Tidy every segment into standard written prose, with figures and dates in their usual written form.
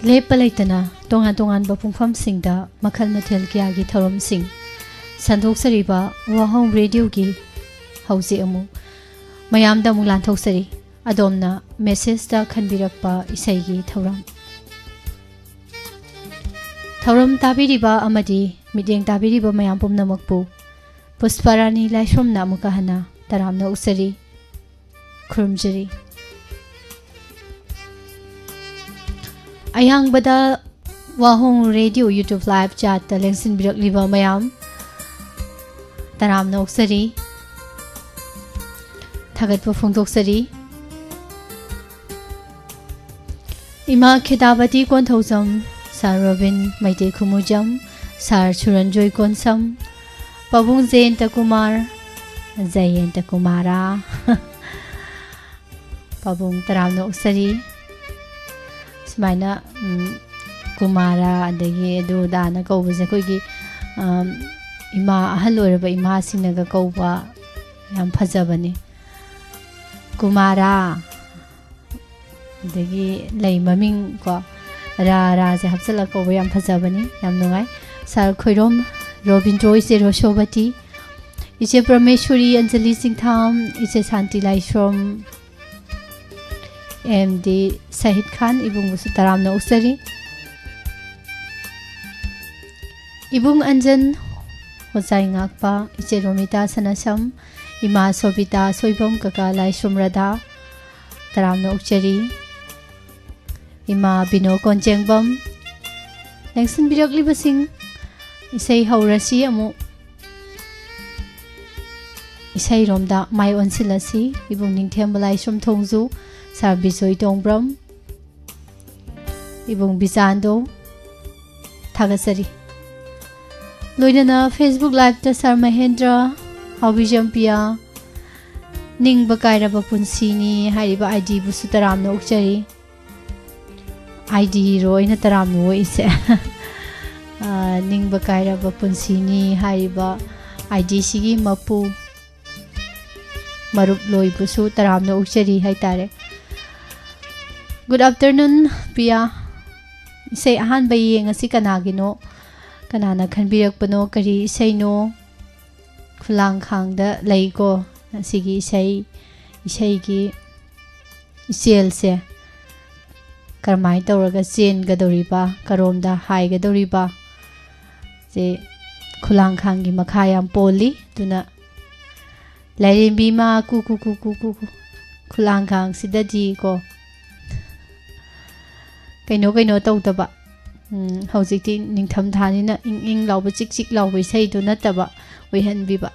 ꯂꯦꯞꯄ ꯂꯩꯇꯅ ꯇꯣꯉꯥꯟ ꯇꯣꯉꯥꯟꯕ ꯄꯨꯡꯐꯝꯁꯤꯡꯗ ꯃꯈꯜ ꯃꯊꯦꯜ ꯀꯌꯥꯒꯤ ꯊꯧꯔꯝꯁꯤꯡ ꯁꯟꯗꯣꯛꯆꯔꯤꯕ ꯋꯥꯍꯣꯡ ꯔꯦꯗꯤꯑꯣꯒꯤ ꯍꯧꯖꯤꯛ ꯑꯃꯨꯛ ꯃꯌꯥꯝꯗ ꯑꯃꯨꯛ ꯂꯥꯟꯊꯣꯛꯆꯔꯤ ꯑꯗꯣꯝꯅ ꯃꯦꯁꯦꯖꯇ ꯈꯟꯕꯤꯔꯛꯄ ꯏꯁꯩꯒꯤ ꯊꯧꯔꯝ ꯇꯥꯕꯤꯔꯤꯕ ꯑꯃꯗꯤ ꯃꯤꯠꯌꯦꯡ ꯇꯥꯕꯤꯔꯤꯕ ꯃꯌꯥꯝ ꯄꯨꯝꯅꯃꯛꯄꯨ ꯄꯨꯁꯄꯥꯔꯥꯅꯤ ꯂꯥꯏꯁ꯭ꯔꯣꯝꯅ ꯑꯃꯨꯛꯀ ꯍꯟꯅ ꯇꯔꯥꯝꯅ ꯎꯛꯆꯔꯤ ꯈꯨꯔꯨꯝꯖꯔꯤ ꯑꯌꯥꯡꯕꯗ ꯋꯥꯍꯣꯡ ꯔꯦꯗꯤꯑꯣ ꯌꯨꯇ꯭ꯌꯨꯕ ꯂꯥꯏꯚ ꯆꯥꯠꯇ ꯂꯦꯡꯁꯤꯟꯕꯤꯔꯛꯂꯤꯕ ꯃꯌꯥꯝ ꯇꯔꯥꯝꯅ ꯎꯛꯆꯔꯤ ꯊꯥꯒꯠꯄ ꯐꯣꯡꯗꯣꯛꯆꯔꯤ इमा खिताबती कोंथौजम सार रबिन मैते खुमुजम सार सुरंजोय कोनसम पबुंग जयंत कुमार जयंत कुमारा पबुंग तरामनो उसरी स्माइना कुमारा अदगी दुदाना कौबजे कोइगी इमा अहल ओरबा इमा सिंगगा कौबा याम फजबनी कुमारा दगी लई ममिंग को रा से हप्सला को याम फजबनी याम नुंगाई सार खोइरोम रोबिन जॉय से रोशोबती इसे परमेश्वरी अंजलि सिंथाम इसे शांति लाइश्रम एमडी शहीद खान इबुंग सुतराम न उसरी इबुंग अंजन होजाई ngakpa इसे रोमिता सनसम इमा सोबिता सोइबम कका लाइश्रम रदा तराम न उचरी इमा बिनो कोंजेंगबम लेंसन बिरकलिबसिंग इसै हौरसी अमु इसै रोमदा माइ ओनसिलसी इबुंग निंथेमबलाई सुम थोंजु सार बिसोय तोंब्रम इबुंग बिजानदो थागसरी लोइनना फेसबुक लाइव ता सार महेंद्र हाउबिजम्पिया निंग बकायरबा पुंसीनी हारिबा आईडी बुसु तरामनो उक्चरी आईडी रोइन तरामनो इसे निंग बकायरबा पुंसीनी हारिबा आईडी सिगी मपु मरुप लोई बुसु तरामनो उक्चरी हाइतारे गुड आफ्टरनून पिया इसे अहान बई ngasi kanagiनो kanana khanbirakpano kari isaino खुलांग खांगदा लैको सिगी इसै की इसेल से करमाई तौरगा चेन गदौरिबा करोमदा हाइगदौरिबा जे खुलांग खांगी मखा याम पोली दुना लैरेंबी मा कु खुलांग खांग सिदजी को कइनो तौदबा हौजिकति निंथम थानिना इंग लाउबा चिक लाउबा इसैदु नतबा ओइहनबिबा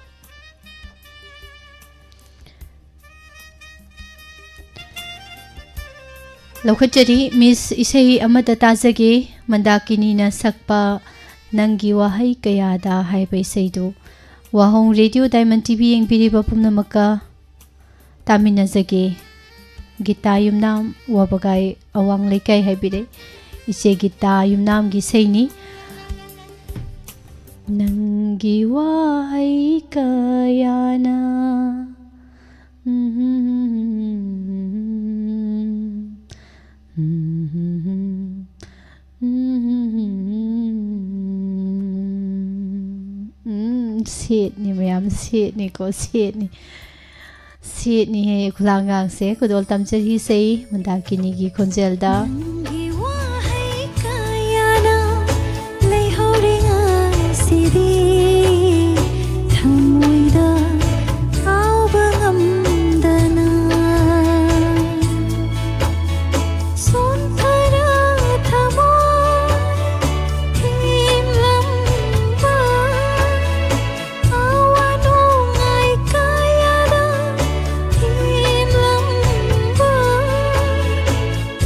लौखचरी मिस इसै अमदा ताजगे मंदाकिनीना सकपा नंगी वाहै कयादा हाइबा इसैदु वाहोंग रेडियो डायमंड टीवी यंगबिरिबा पुमनमका तामिनजगे गीता युमनाम वाबगाई अवांग लेकाई हाइबिरे इसे गीता युमनाम गी सैनी नंगी वाहै कयाना सेटनी मैम सेटनी को सेटनी है खुलांगांग से कुदोल तमचरी से मंदाकिनी की खोंजेलदा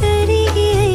Terigi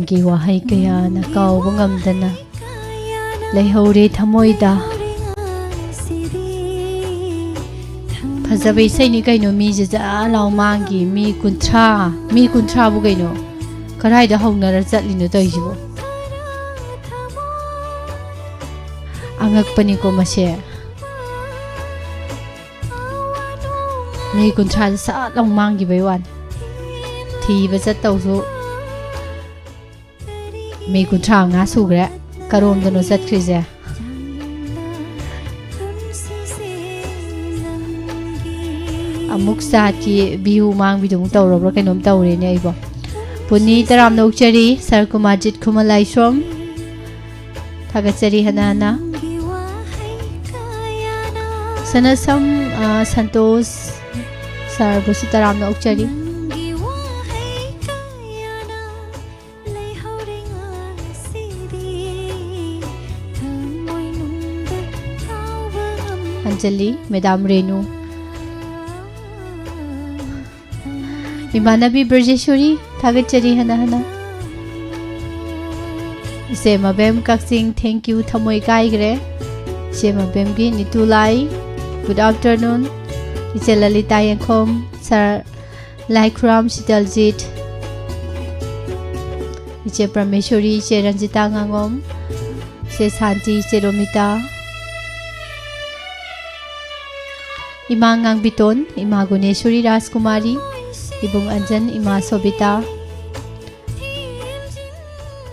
nanggi wahai kaya na kauba ngamdana leihore thamoida phajaba isai ni kaino mi jaja law mangi mi kunthra bu kaino karai da hongnara chatlino toijibo angak pani ko mase mi kunthra sa law mangi bai wan thi ba chat tawsu mi kunthra nga sugre karom dono chat khrise amuk sat ki bihu mang bidung tawrobra kainom tawre ne aibo puni taram no chari sar kumajit khumalai som thagachari hanana sanasam santos sar busu taram no chari Anjali Madam Renu Imanabi Burjeshwari Thagachari Hana Ise Mabem Kaksing thank you Thamoi Kaigre Ise Mabem gi Nitulai good afternoon Ise Lalita Yankom Sir Laikram Sitaljit Ise Prameshwari Ise Ranjita Ngangom Ise Santi Ise Romita Ima Ngang Biton, Ima Guneshwari Rajkumari, Ibung Anjan, Ima Sobita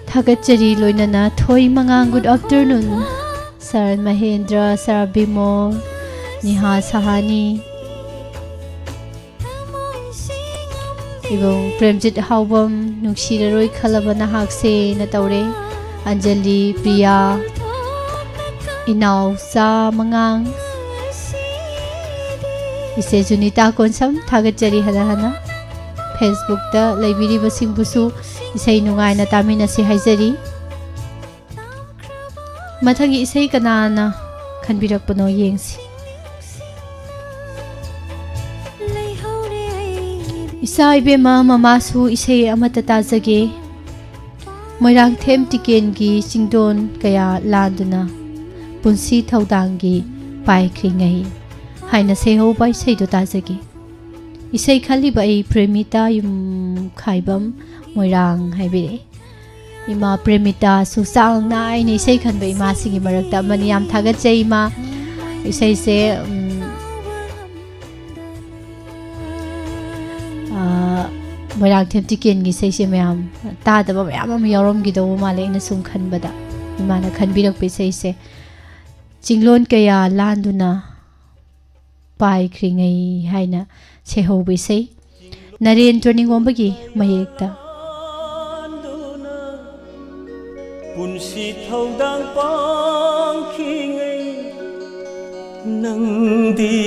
Thagachari Loinana Thoi Mangang good afternoon Sir Mahendra, Sir Bimol, Niha Sahani Ibung Premjit Haubam, Nungshiraroi Khalabana Hakse Nataure Anjali Priya Inaw Sa Mangang Ise Junita Konsam Thagachari Hana Facebook da laibiri basing busu isai nungai na tamina si haizari mathangi isai kanana khanbirakpano yengsi isa ibema mamasu isai amata tajage moirang them tiken gi singdon kaya landuna punsi thaudang-gi paikringai haina seho bai sei do tajage isai khali bai premita yum khaibam moirang haibire ima premita susang nai ni sei khan bai ma singi marakta mani yam thagat chei ma isai se moirang them tiken gi sei se mayam ta da ba mayam am yorom gi do male ina sum khan bada ima na khan birak pe sei se jinglon kaya landuna pai kringai haina seho bi sei naren turning wombagi mayekta punsi thaudang pang khingai nangdi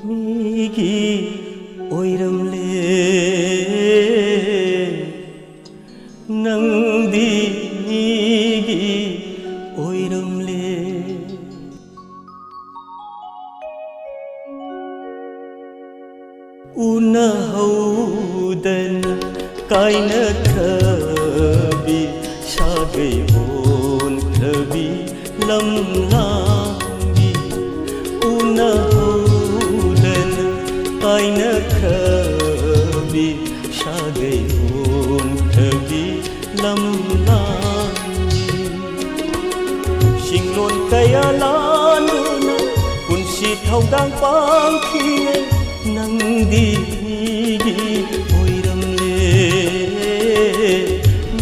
migi oiram le nangdi migi oiram le una haudan kaina thabi sagai on thabi lam langi una haudan kaina thabi sagai on thabi lam langi singlon kaya lanuna punsi thaudang pang khingai nangdi oiram le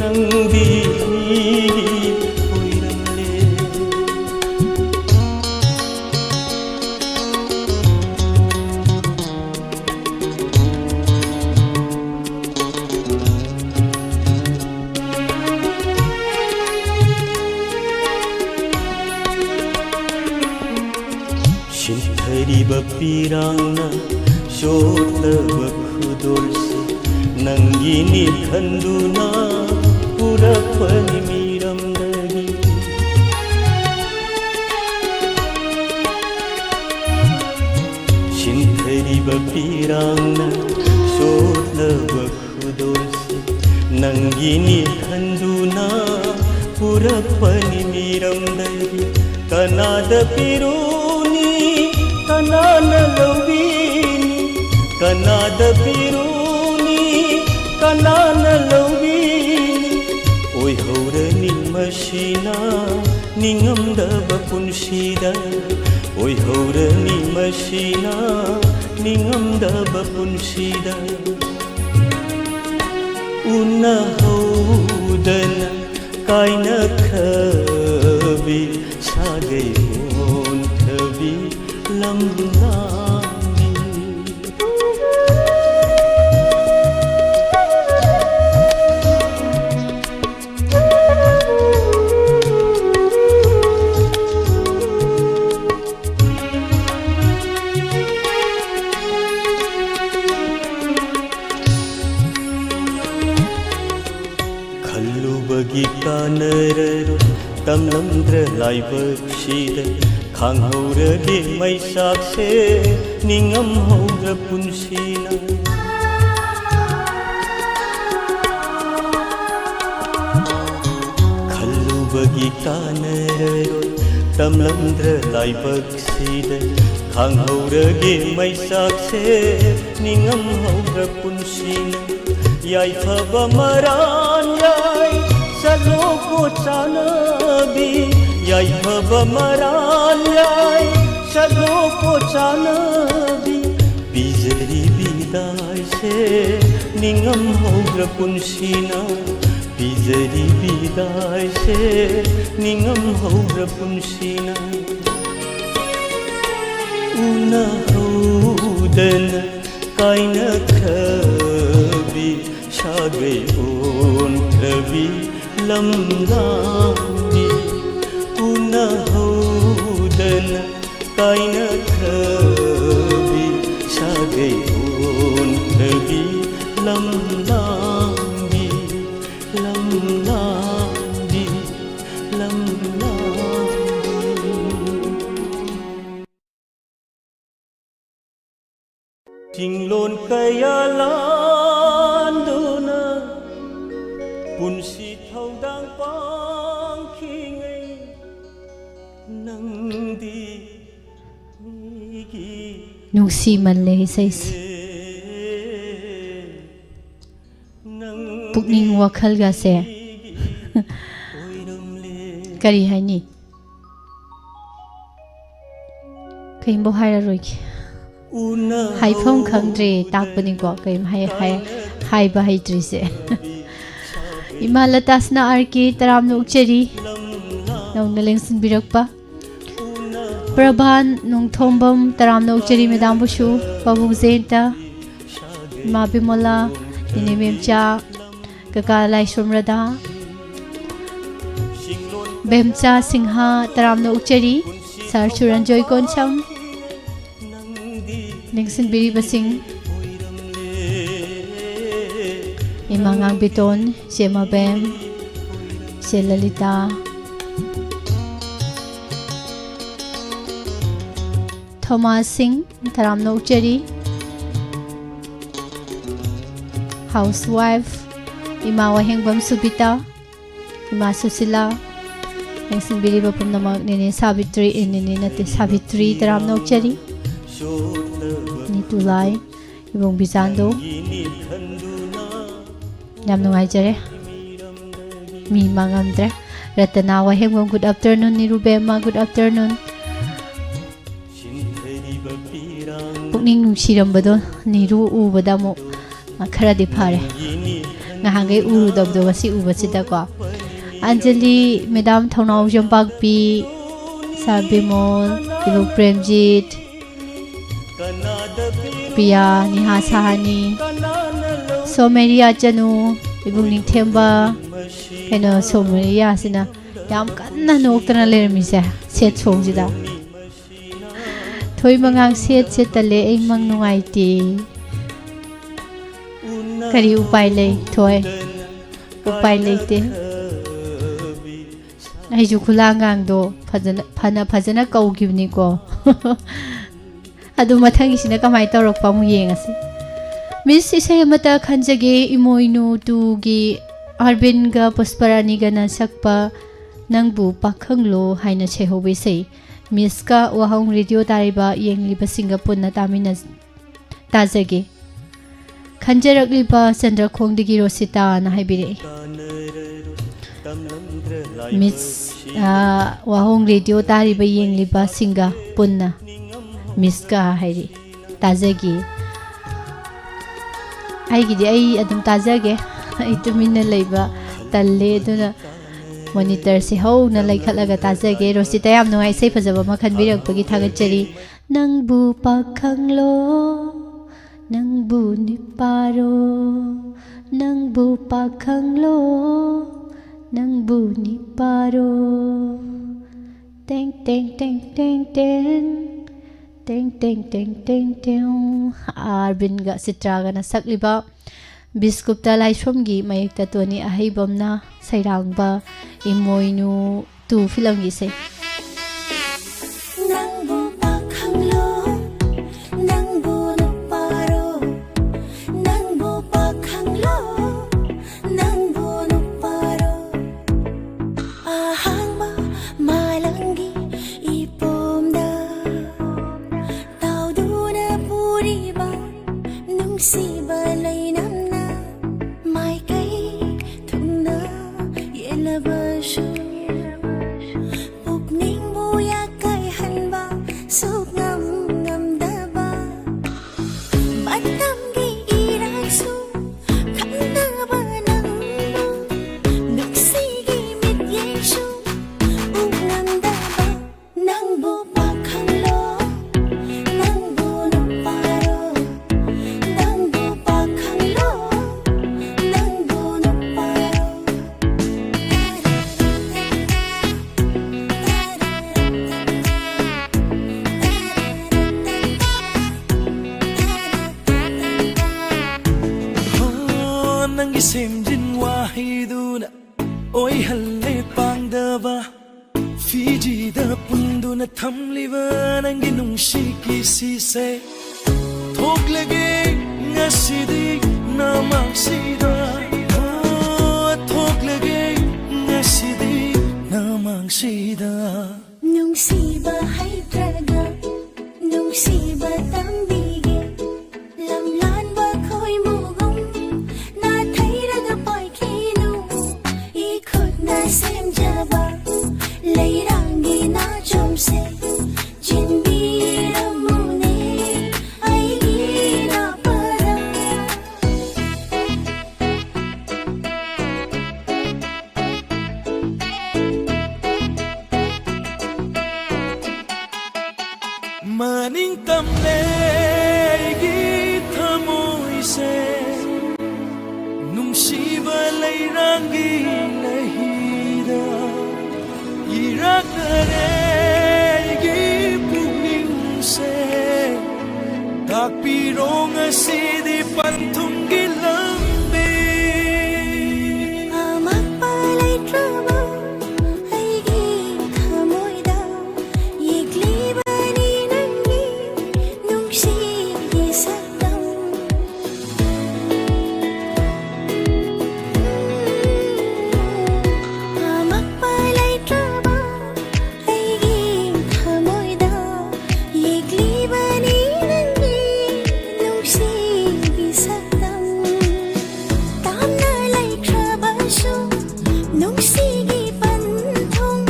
nangdi oiram le shinthariba pirangna shotlaba khudolse nangini khanduna puraphani miramdagi shinthariba pirangna shotlaba khudolse nangi ꯅꯪꯒꯤꯅꯤ ꯈꯟꯗꯨꯅ ꯄꯨꯔꯛꯄꯅꯤ ꯃꯤꯔꯝꯗꯒꯤ ꯀꯅꯥꯗ ꯄꯤꯔꯨꯅꯤ ꯀꯅꯥꯅ ꯂꯧꯕꯤꯅꯤ ꯀꯅꯥꯗ ꯄꯤꯔꯨꯅꯤ ꯀꯅꯥꯅ ꯂꯧꯕꯤꯅꯤ ꯑꯣꯏꯍꯧꯔꯅꯤ ꯃꯁꯤꯅ ꯅꯤꯡꯉꯝꯗꯕ ꯄꯨꯟꯁꯤꯗ ꯑꯣꯏꯍꯧꯔꯅꯤ ꯃꯁꯤꯅ ꯅꯤꯡꯉꯝꯗꯕ ꯄꯨꯟꯁꯤꯗ ꯎꯅꯍꯧꯗꯅ ꯀꯥꯏꯅꯈ꯭ꯔꯕꯤ ꯁꯥꯒꯩ ꯑꯣꯟꯈ꯭ꯔꯕꯤ ꯂꯝꯂꯥꯡꯕꯤ ꯈꯜꯂꯨꯕꯒꯤ ꯀꯥꯟꯅꯔꯔꯣꯏ ꯇꯝꯂꯝꯗ꯭ꯔ ꯂꯥꯏꯕꯛꯁꯤꯗ ꯈꯥꯡꯍꯧꯔꯒꯦ ꯃꯩꯁꯥꯛꯁꯦ ꯅꯤꯡꯉꯝꯍꯧꯗ꯭ꯔ ꯄꯨꯟꯁꯤꯅ ꯈꯜꯂꯨꯕꯒꯤ ꯀꯥꯟꯅꯔꯔꯣꯏ ꯇꯝꯂꯝꯗ꯭ꯔ ꯂꯥꯏꯕꯛꯁꯤꯗ ꯈꯥꯡꯍꯧꯔꯒꯦ ꯃꯩꯁꯥꯛꯁꯦ ꯅꯤꯡꯉꯝꯍꯧꯗ꯭ꯔ ꯄꯨꯟꯁꯤꯅ ꯌꯥꯏꯐꯕ ꯃꯔꯥꯟ ꯌꯥꯏ ꯆꯠꯂꯣꯀꯣ ꯆꯥꯅꯕꯤ ꯌꯥꯏꯐꯕ ꯃꯔꯥꯟ ꯌꯥꯏ ꯆꯠꯂꯣꯀꯣ ꯆꯥꯅꯕꯤ ꯄꯤꯖꯔꯤ ꯕꯤꯗꯥꯏꯁꯦ ꯅꯤꯡꯉꯝꯍꯧꯗ꯭ꯔ ꯄꯨꯟꯁꯤꯅ ꯄꯤꯖꯔꯤ ꯕꯤꯗꯥꯏꯁꯦ ꯅꯤꯡꯉꯝꯍꯧꯗ꯭ꯔ ꯄꯨꯟꯁꯤꯅ ꯎꯅꯍꯧꯗꯅ ꯀꯥꯏꯅꯈ꯭ꯔꯕꯤ ꯁꯥꯒꯩ ꯑꯣꯟꯈ꯭ꯔꯕꯤ ꯂꯝꯂꯥꯡꯕꯤ ꯎꯅꯍꯧꯗꯅ ꯀꯥꯏꯅꯈ꯭ꯔꯕꯤ ꯁꯥꯒꯩ ꯑꯣꯟꯈ꯭ꯔꯕꯤ ꯂꯝꯂꯥꯡꯕꯤ ꯂꯝꯂꯥꯡꯕꯤ ꯂꯝꯂꯥꯡꯕꯤ ꯆꯤꯡꯂꯣꯟ ꯀꯌꯥ ꯂꯥꯟꯗꯨꯅ ꯄꯨꯟꯁꯤ ꯊꯧꯗꯥꯡ ꯄꯥꯡꯈꯤꯉꯩ ꯅꯪꯗꯤ ꯃꯤꯒꯤ ꯅꯨꯡꯁꯤꯃꯜꯂꯦ ꯏꯁꯩꯁꯦ ꯄꯨꯛꯅꯤꯡ ꯋꯥꯈꯜꯒꯁꯦ ꯀꯔꯤ ꯍꯥꯏꯅꯤ ꯀꯩꯝꯕꯨ ꯍꯥꯏꯔꯔꯣꯏꯒꯦ ꯍꯥꯏꯐꯝ ꯈꯪꯗ꯭ꯔꯦ ꯇꯥꯛꯄꯅꯤꯀꯣ ꯀꯩꯝ ꯍꯥꯏꯕ ꯍꯩꯇ꯭ꯔꯤꯁꯦ ꯏꯃꯥ ꯂꯇꯥꯁꯅ ꯑꯥꯔ.ꯀꯦ ꯇꯔꯥꯝꯅ ꯎꯛꯆꯔꯤ ꯅꯧꯅ ꯂꯦꯡꯁꯤꯟꯕꯤꯔꯛꯄ ꯄ꯭ꯔꯚꯥꯟ ꯅꯣꯡꯊꯣꯝꯕꯝ ꯇꯔꯥꯝꯅ ꯎꯛꯆꯔꯤ ꯃꯦꯗꯥꯝꯕꯨꯁꯨ ꯄꯥꯕꯨꯡ ꯖꯌꯟꯇ ꯏꯃꯥ ꯕꯤꯃꯣꯂꯥ ꯅꯤꯅꯦ ꯃꯦꯝꯆꯥ ꯀꯀꯥ ꯂꯥꯏꯁ꯭ꯔꯝ ꯔꯥꯙꯥ ꯕꯦꯝꯆꯥ ꯁꯤꯡꯍꯥ ꯇꯔꯥꯝꯅ ꯎꯛꯆꯔꯤ ꯁꯥꯔ ꯁꯨꯔꯟꯖꯣꯏ ꯀꯣꯟꯁꯝ ꯂꯦꯡꯁꯤꯟꯕꯤꯔꯤꯕꯁꯤꯡ ꯏꯃꯥ ꯉꯥꯡꯕꯤꯇꯣꯟ ꯏꯆꯦ ꯃꯕꯦꯝ ꯏꯆꯦ ꯂꯂꯤꯇꯥ ꯊꯣꯃꯥꯁ ꯁꯤꯡ ꯇꯔꯥꯝꯅ ꯎꯛꯆꯔꯤ हाउस वाइफ इमा वाहेंगबम सुबिता इमा सुशीला लेंसिंबिरिबा पुमनमक नेने सावित्री नेने नते सावित्री तरामना उक्चरी नितुलाई इबों बिजांदो याम नुंगाइजरे मी मांगमद्रे Ratna Wahengbam good afternoon Nirubema good afternoon पुकनिंग नुंसिरमबदो निरु उबदामो खरादी फारे नहांगे उरुदबदो वसी उबसिदको अंजलि मैडम थौनाव जंपाकपी साबिमोल इबो प्रेमजीत पिया निहा साहानी सोमेरिया चनु इबो निथेंबा कनो सोमेरिया सिना याम कन्ना नोक्तना लेरमिसे सेट सोंजिदा थोइ मंगांग सेट से तले एं मंग नुंगाइती करी उपाय ले थोय उपाय लेते आइजु खुलांगांदो फजना कौगिबनिको अदु मथंगिसिना कमाय तौरकपा मु येंगसि मिस इसे मता खंजगे इमोइनु तुगी Arvinga Pusparanigana Sakpa Nangbu Pakhanglo Haina Chehobise Miska Wahong Radio Tariba Yengliba Singapuna Tamina Tazage Khanbirakpa Chandra Khongdagi Rosita Nahabire Miss Wahong Radio Tariba Yengliba Singa Punna Miska Hairi Tazage Aigidi ai adum Tazage Itumina Leba Talle Duna Monitor si ho na laikhalaga tazage Rosita yam nungai sei phajaba ma khanbirakpagi thagachari Nangbu pakhanglo Nangbu niparo Nangbu pakhanglo Nangbu niparo Teng teng teng teng teng Teng teng teng teng teng Arvinga Sitraga na sakliba Biskupta Laishomgi mayekta toni ahibamna sairangba imoinu tu filamgi se Nangbu pakhanglo Nangbu nuparo Nangbu pakhanglo Nangbu nuparo Ahangba malangi ipomda Tauduna puriba nungsiba lainam Pukning buya kay hanba Suk ngam ngam daba Batam gi irang su Kanda ba nang mo Nuksigi mit yeng su Ug ngam daba Nang bu pakhanglo Nang bu nuparo Nang bu pakhanglo Nang bu nuparo Nangi semjin wahiduna Oi halle pangdaba Fiji da punduna thamliba Nangi nungshi kisi se Thok lage ngasidi namangsida Thok lage ngasidi namangsida Nungsiba haidraga Nungsiba tambige Lamlan ba koy mugong Na thairaga poi kinu Ikot na semjaba Layrangi na chomse Jinbira mune Aigi na para Maning tamle gi thamoy se nungsiba layrangi lahida irakare gi pugning se takpirong asidi panthum gi lambe Amak palay traba Aigi thamoyda Yikliba ni nangi Nungsigi sakdam Amak palay traba Aigi thamoyda Yikliba ni nangi Nungsigi sakdam Tamna lay traba su Nungsigi panthong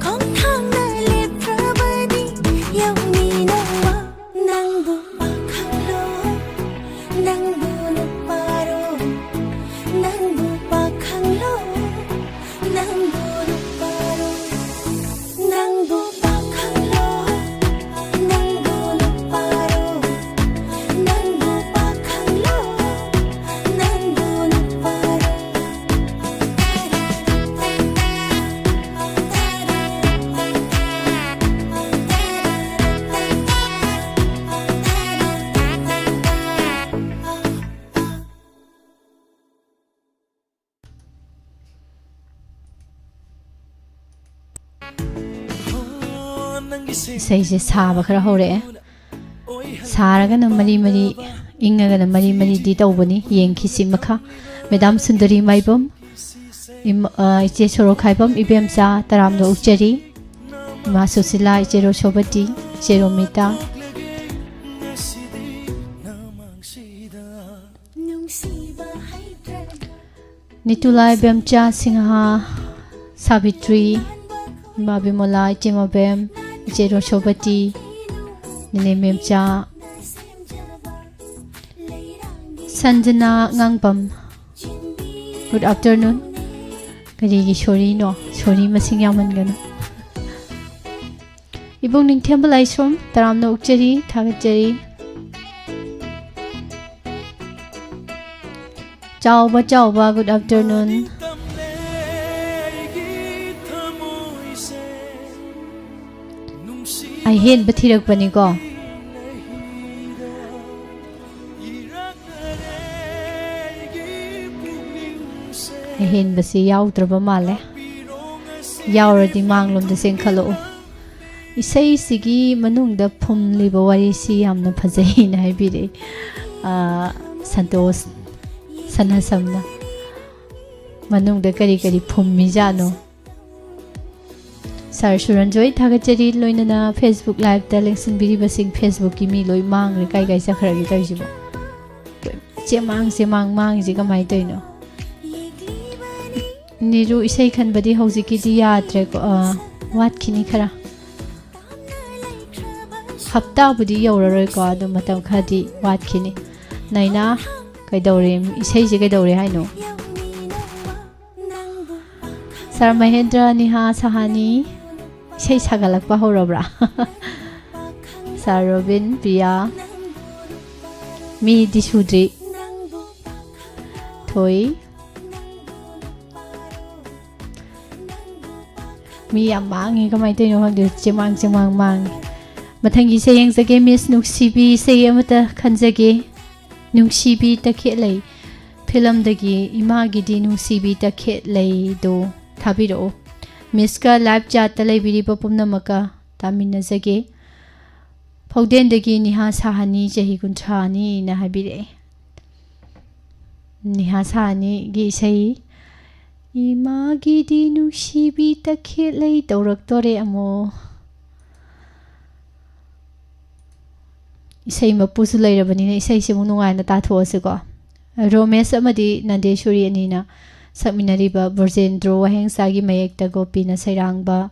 Kong thang na lep traba di Yaw ni nawa Nangbu pakhanglo Nangbu nuparo Nangbu pakhanglo Nangbu nuparo Nangbu pakhanglo Nangbu nuparo Nangbu pakhanglo Nangbu nuparo Seise saba khara hore Saraga na mari mari Ingaga na mari mari di taubani Yengki si makha Madam Sundari Maibam iche soro khaibam ibemcha taramno ukjari ma susila iche ro shobati iche ro mita nungsiba haidra nitulai bemcha singha Savitri ma bimola iche ma bem iche ro shobati nene memcha Sanjana ngangbam good afternoon Karigi sorry no sorry masing yaman gano Ibong ning temple aisom taram no ukjari thagajari Chao ba good afternoon I hen bathirak bani ko I hen basi yaudraba male yauradi manglom da seng khalo isai sigi manung da phumli ba wari si yamna phajai na haibire santos sanasamna manung da kari phummi jano Sir Suranjoy thagachari loina na Facebook live da election biri basing Facebook ki mi loi mang re kai sakhara gi kai jibo chemang mang ji ga mai toino Niru isai khanbadi hojiki di yadre ko wat khini khara hafta budi yauraroi ko adu matam khadi wat khini naina kaidore isai je kaidore haino Sir Mahendra Niha Sahani isai sagalakpa horabra Sir Robin Priya Mi Disudri Thoi Mi mangi kamai toino hangde chemang mang Mathangi sayang jage Miss Nuksibi say amata khanjage Nuksibi takhelai film dagi imagi di Nuksibi takhelai do thabiro Miss ka live chat talai biri papumna maka tamina jage Phawden dagi Niha Sahani jahi kunthani na habire Niha Sahani gi say Imagi di Nuksibi takhelai tawraktore amo Isai mapusu lairabani na isai simu nungai na tathuase ko Romesh amadi Nandeshwari anina sakminariba Virgendro Waheng sagi mayekta gopi na sairangba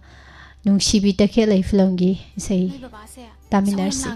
Nuksibi takhelai film gi isai taminarsi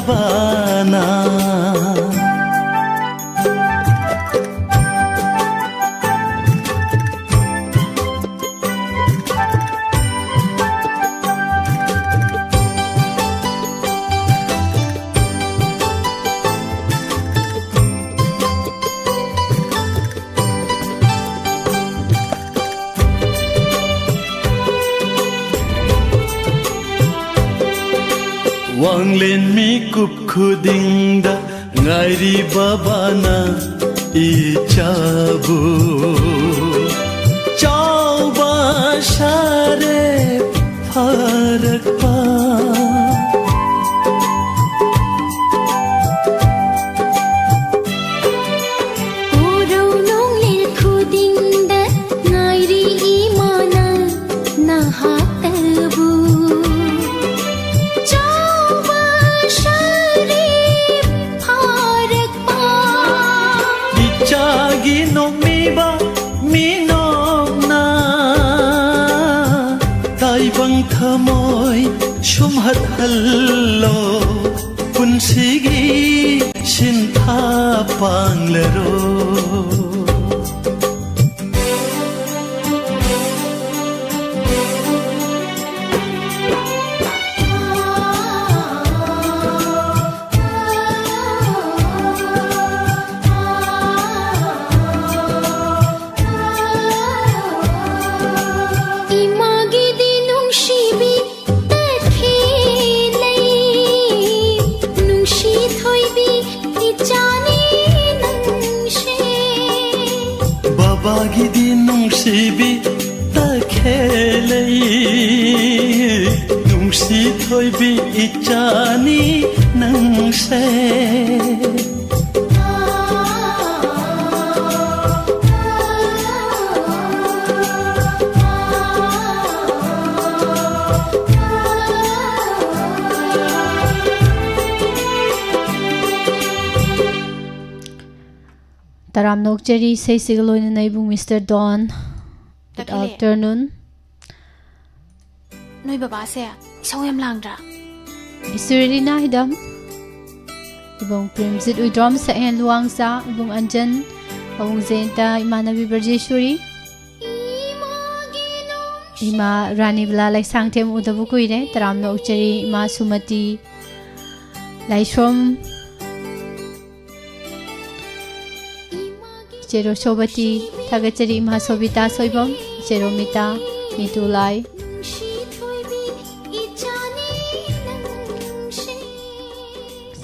ꯎꯕꯤꯗ꯭ꯔꯕꯅ Wanglen mi kup khudingda ngairi babana ichabu chauba share pharakpa Thamoy shumhat hallo punsigi shintha panglero Bagidi nungsibi ta khelai nungsi thoibi ichani nangse Taram nokcheri sei sigaloina naibung Mr. Don. Good afternoon. Noi baba se isau yam langdra. Isurili na hidam. Ibong Primzit Uidrom sa en luang sa ibong Anjan abong Zenta Imanabi Barjeshwari. Ima Rani Blalai Sangtem Udabu kuire Taram nokcheri Ima Sumati Laishrom Chero Shobati Tagachari Ima Sobita Soibam Chero Mita Mitulai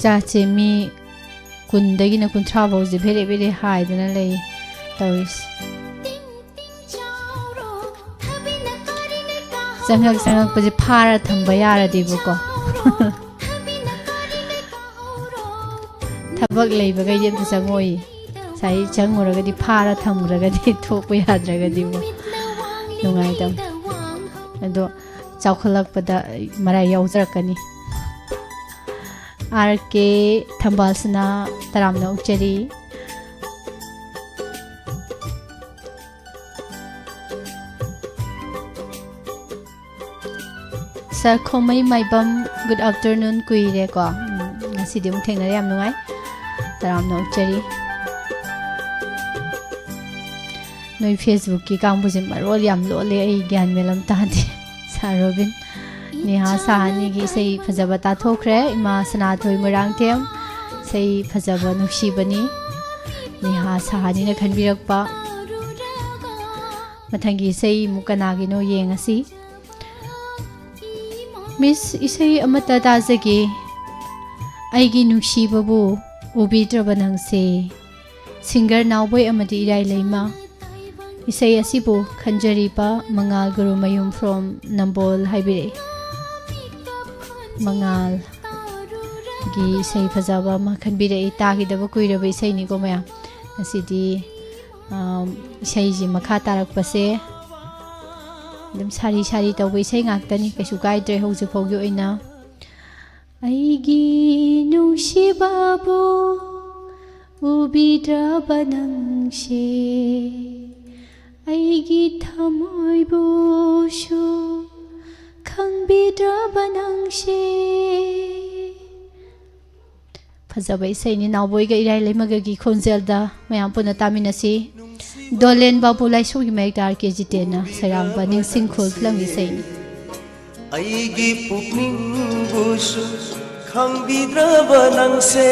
Chache mi kundagi na kuntra bauzi bhere bhere haidana lay tawis Sangak sangak paji phara thamba yara dibu ko Thabak leiba gai yem sangoi Sai changuragadi phara thamuragadi thokpa yadragadi bo nungai dam ado chawkhalakpada marai yaujrakani RK Thambalsana Taramna Ukchari Sir Khomai Maibam good afternoon kuire ko ngasi dim thengnare yam nungai Taramna Ukchari Noi Facebook ki kangbuji marol yam lo le ai gyan melam tadi Sa Robin Niha Sahani ki sei phajaba ta thokre ima sana thoi murang tem sei phajaba nuksi bani Niha Sahani na khanbirakpa mathangi sei mukana gi no yengasi Miss isei amata tajagi aigi nuksi babu ubidraba nangse singer nawboy amadi irai leima Isai asibu khanjaripa Mangal Guru Mayum from Nambol Haibire Mangal gi isai phajaba ma khanbire itagi daba kuiraba isai ni ko maya asidi isai ji makha tarak pase dum sari sari tawbe isai ngaktani kaisu gaidre hauji phogyo ina aigi nungsibabu ubidraba nangse Aigi thamoy bushu khangbidraba nangse फजब इसेनी नावबोइगा इराय लेमगगी खोंजेलदा मयाम पुना तामिनसी दोलेन बाबू लाइसुगी मेगदार के जितेना सरांगबा निंगसिंग खोल film इसेनी आईगी पुकनिंग बुसु खांबिद्राबा नंगसे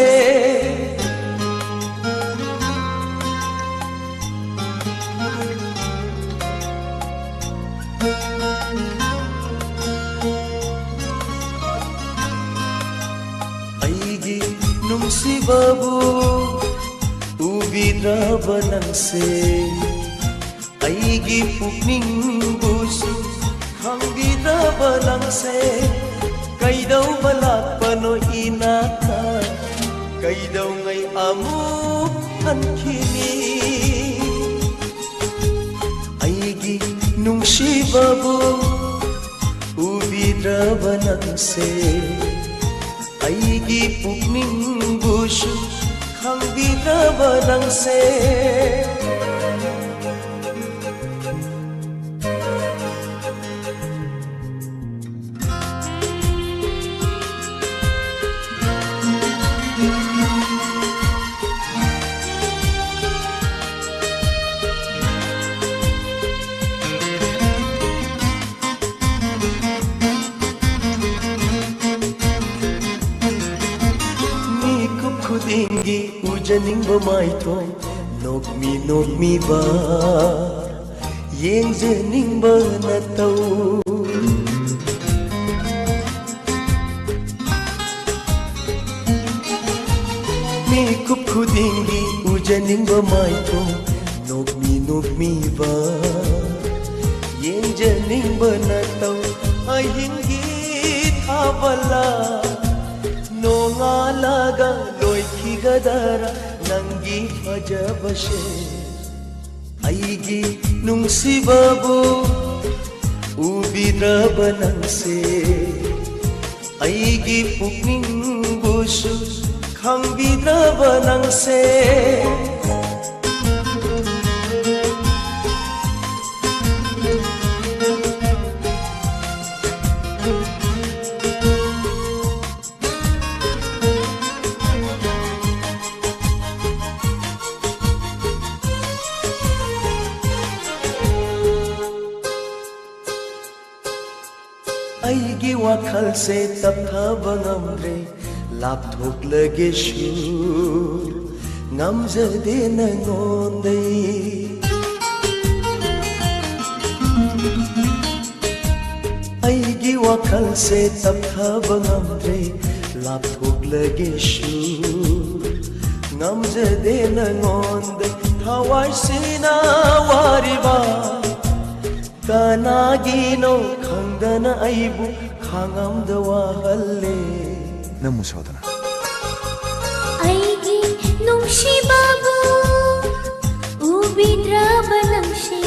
आईगी नुंगसी बाबू उबिद्राबा नंगसे आईगी पुकनिंग बुसु खांबिद्राबा नंगसे कैदौ बलापनो इनाका कैदौ ngै amu ankhini aigi nungsibabu ubidraba nangse aigi pukning busu khangbidraba nangse ujaningba maithoi nokmi ba yengjaningba natau mi kup khudingi ujaningba maithoi nokmi ba yengjaningba natau ahingi thabala nonga laga gadara nangi fajabashe aigi nungsibabu ubidraba nangse aigi pukning busu khangbidraba nangse aigi wakhal se tapthaba ngamre lapthok lage shu ngamjade nangondai aigi wakhal se tapthaba ngamre lapthok lage shu ngamjade nangondai thawai sina wariba kanagino khangdana aibu khangamda wahalle namusodana aigi nungsibabu ubidraba nangse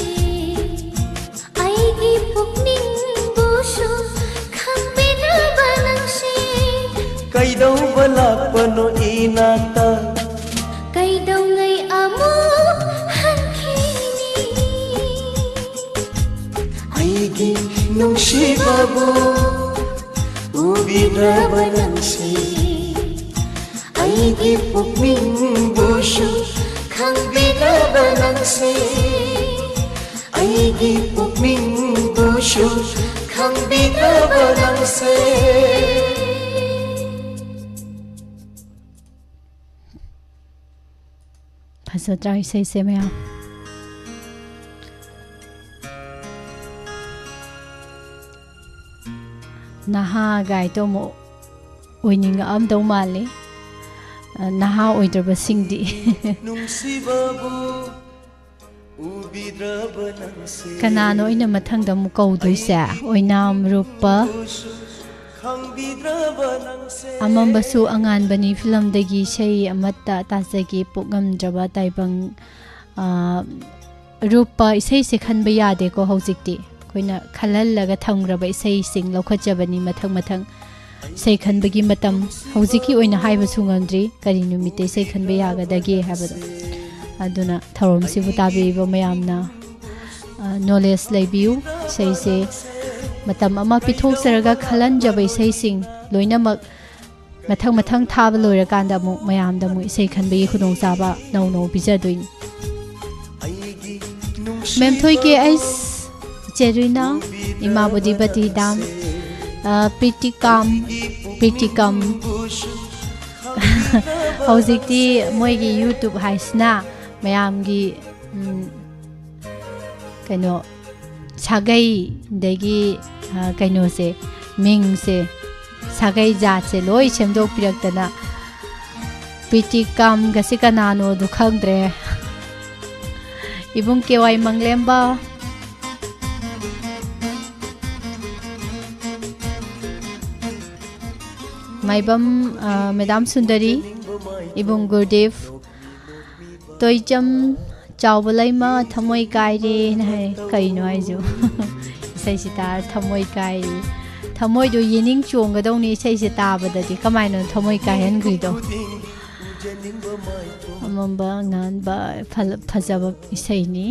aigi pukning busu khangbidraba nangse kaidau balapano inata kaidau ngai amu aigi nungsibabu ubidraba nangse aigi pukning busu khangbidraba nangse aigi pukning busu khangbidraba nangse फजद्रा इसे से मैं नहा गाय तो मो ओइनिंग अम दौ माले नहा ओइद्रब सिंगदी कनानो इन मथंग दम कौदुइसे ओइनाम रूपा अमंबसु अंगानबनी film दगी इसेई अमत्ता ताजगी पुगमद्रबा ताइबंग रूपा इसेई से खनबा यादे को हौजिकती कोइना खललगा थंग्रबा इसेई सिंग लौखजबनी मथंग मथंग इसेई खनबगी मतम हौजिकी ओइना हाइबसु ngandri करी नुमिते इसेई खनबा यागदगे हाबदो अदुना थरोम सिबु ताबीबो मयामना नॉलेज लेबियु इसेई से मतम अमा पिथोक सरगा खलन जब इसेई सिंग लोइनमक ꯃꯊꯪ ꯊꯥꯕ ꯂꯣꯏꯔꯀꯥꯟꯗ ꯑꯃꯨꯛ ꯃꯌꯥꯝꯗ ꯑꯃꯨꯛ ꯏꯁꯩ ꯈꯟꯕꯒꯤ ꯈꯨꯗꯣꯡꯆꯥꯕ ꯅꯧ ꯄꯤꯖꯗꯣꯏꯅꯤ ꯃꯦꯝꯊꯣꯏꯒꯤ ꯑꯩꯁ ꯆꯦꯔꯤꯅꯥ ꯏꯃꯥꯕꯨꯗꯤ ꯕꯇꯤꯗꯥꯝ ꯄ꯭ꯔꯤꯇꯤꯀꯝ ꯍꯧꯖꯤꯛꯇꯤ ꯃꯣꯏꯒꯤ ꯌꯨꯇꯨꯕ ꯍꯥꯏꯁꯤꯅ ꯃꯌꯥꯝꯒꯤ ꯀꯩꯅꯣ ꯁꯥꯒꯩ ꯑꯗꯒꯤ ꯀꯩꯅꯣꯁꯦ ꯃꯤꯡꯁꯦ ꯁꯥꯒꯩ ꯖꯥꯠꯁꯦ ꯂꯣꯏ ꯁꯦꯝꯗꯣꯛꯄꯤꯔꯛꯇꯅ ꯄ꯭ꯔꯤꯇꯤꯀꯝꯒꯁꯤ ꯀꯅꯥꯅꯣꯗꯨ ꯈꯪꯗ꯭ꯔꯦ Ibung Kewai Manglemba Maibam Madam Sundari Ibung Gurdev Toijam Chawbalaima Thamoi Kairi Nai Kaino Aizu Isai Sitar Thamoi Kairi Thamoi do Yining Chongadoni Isai Sitabadadi Kamaino Thamoi Kaihan Guido Amamba Nganba Fazaba Isaini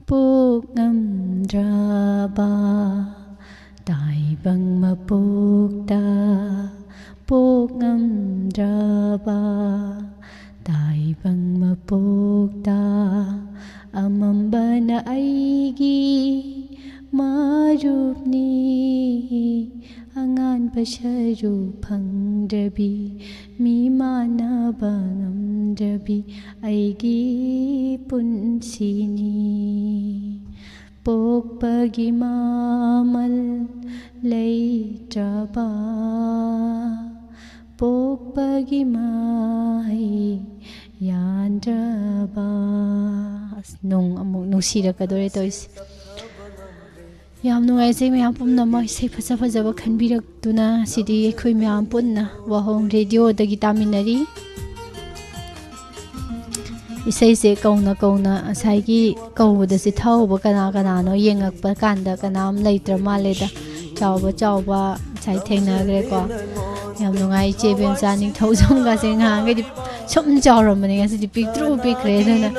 Puknam Draba Daibang Mapukta Puknam Draba Daibang Mapukta Amamba na Aigi Marupni Angan Basharu Pangdrabi Mimana Bangamdrabi Aigi Punsini Pokpagi Mamal Leitraba Pokpagi Mai Yandraba Nung sira kadore tois Yam nuaise me apum na mai se phasa phajaba khanbirak tuna sidi khoi me am punna wahong radio da gitaminari isai se kauna asai gi kawda si thauba kana no yengak pa kanda kanam leitra maleda chawba sai thengna gre ko yam nungai che bem chani thaujong ga se nga ga di sum chawramani ga si pictru picre na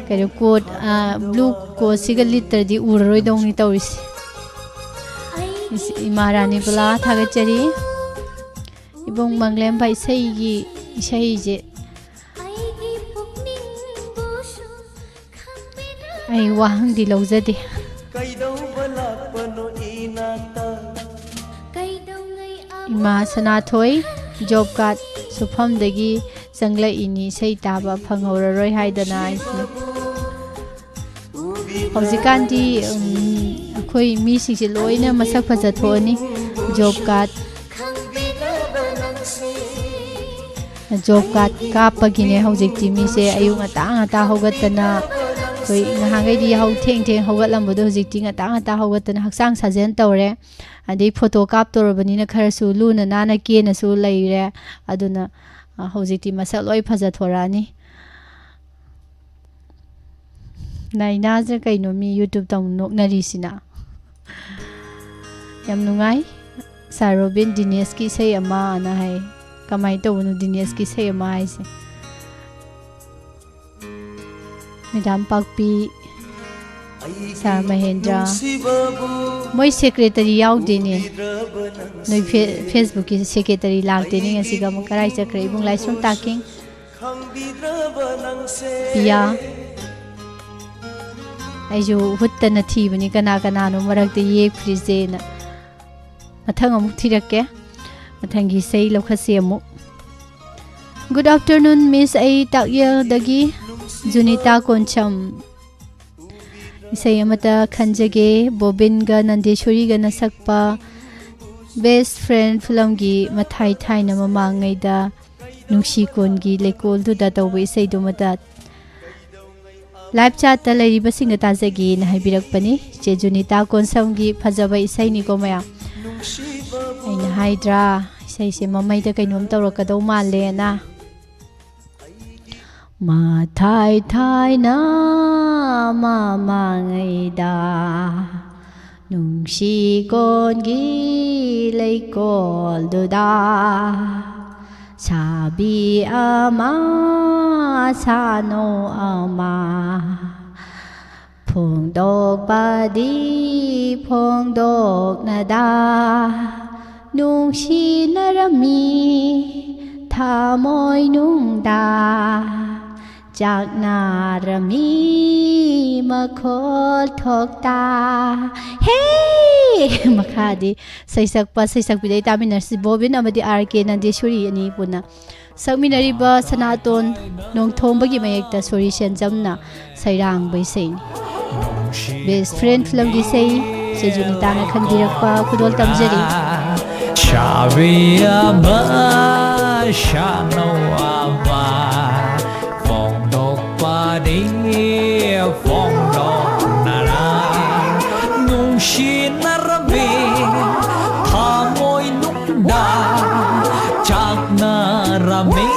Kaya quote blue ko siga liter di uroi dong ni tawis Imarani pala thagachari Ibong manglem ba isai je Ay wahang di lauzade Ima sanathoi job card sufam dagi Sangla ini say taba panghoraroi haidana aisni Haujikanti akhoi mi singse loina masak phajathoni job card kapagine haujikti mi se ayu ngata hogatana koi ngahangai di hau theng hogatlambodo hujikti ngata hogatana haksang sajen tawre adi photo kap torobani na kharasu luna nana kena su leire aduna Hojiti masak loi phajathorani Naina je kaino mi YouTube tong noknari sina Yam nungai Sarobin Dinesh ki sei ama ana hai Kamai tawunu Dinesh ki sei ama hai se Madam Pakpi Sar Mahendra Moi secretary yaudde ne Noi Facebook ki secretary lagde ne asiga mo karai chakre ibung laisum taking Pia Aiju huttana thibani kana no marakte yek frize na Mathang amuk thirakke Mathangi sei lokhase amuk Good afternoon Miss Ai Takyel dagi Junita Koncham Isai amata khanjage Bobinga Nandeshwariga nasakpa Best Friend film gi mathai thaina mamangai da nungsi kon gi lekol du da tawbe isai du mata live chat ta lari basinga ta jagi na haibirak pani che Junita Konsam gi phajaba isai ni ko maya aina haidra isai se mamai da kainom tawrakadaw male na Ma thai na mamangai da Nungsi kon gi leikol du da Sabi ama sano ama Phong độc ba đi phong độc na đa nung si na ra mi tha môi nung đaจากนารามีมาขอทอกตาเฮ้มาค่ะดิใส่สักปัสใส่สักวิดีตามินาสิบบินอามาดิอาร์เกนันดิสุรีอันนี้ปุ่นนะสักมินาริบะสนาตนนงทงบกิมาเอกตาสุริเชนจำนะใส่ร่างใบเซนเบสเฟรนด์ฟิล์มดิเซย์เจจุนิตานะคันดิรักปะคุดวลตัมเจรีชาวิอามาชาโนอามาđi phong đô na ra nung xin na ra mi tha môi nung đa chak na ra mi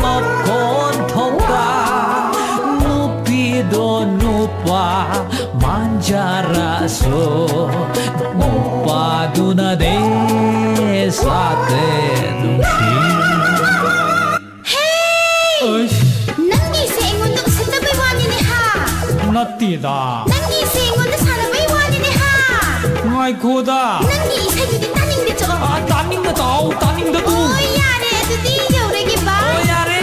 ma kon thong ra nu pi do nu pa manjara so nu pa du na de sa te nung xin Natida. Nangi sengon da sana bai wani ne ha. Ngai koda. Nangi isai di taning de cho. Taning da tau, taning da tu. Oh yare adudi yaure gi ba. Oh yare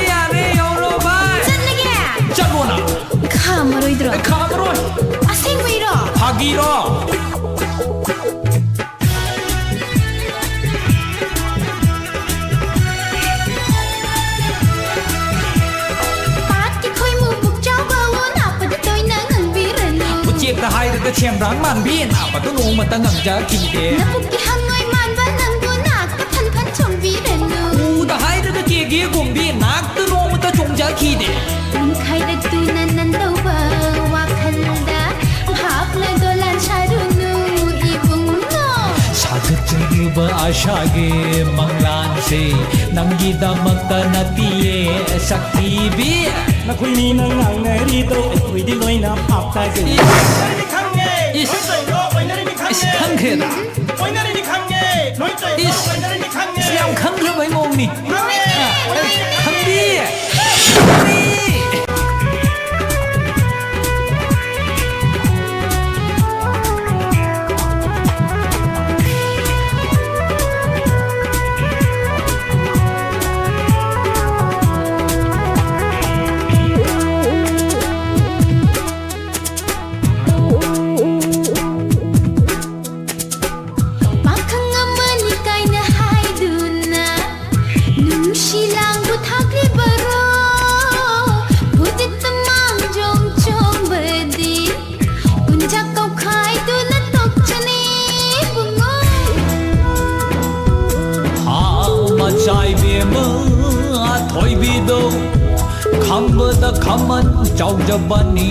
yauro ba. Chan lage. Chalona. Khamaroi dro. Khamaroi. Aseng bai ro. Hagi ro. Hai đứa chèm ráng màn biên nào và tôi ngủ mà ta ngầm giá kỳ thế. Nó bục cái hăng ngồi màn và nâng đua nạc ta thân thân chồng bí rần nụ. Ta hai đứa kia kia cùng biên nạc tôi ngủ mà ta chồng giá kỳ thế. Khai đợt tu nan nan đâu bờ hoa khăn đá hạp lên đôi lan trái đôi nụ y bùng nô. Sa thức chân bờ asha ge mang lan se nang gida makta natiye sakti bi. Na khui ni na ngang ne ri to khui di loi na phap ta ge ni khang nge loi chai ro oi na ri ni khang nge khang khe da oi na ri ni khang nge loi chai ro oi na ri ni khang nge siam khang re bai mong ni khang bi da khaman chau jabani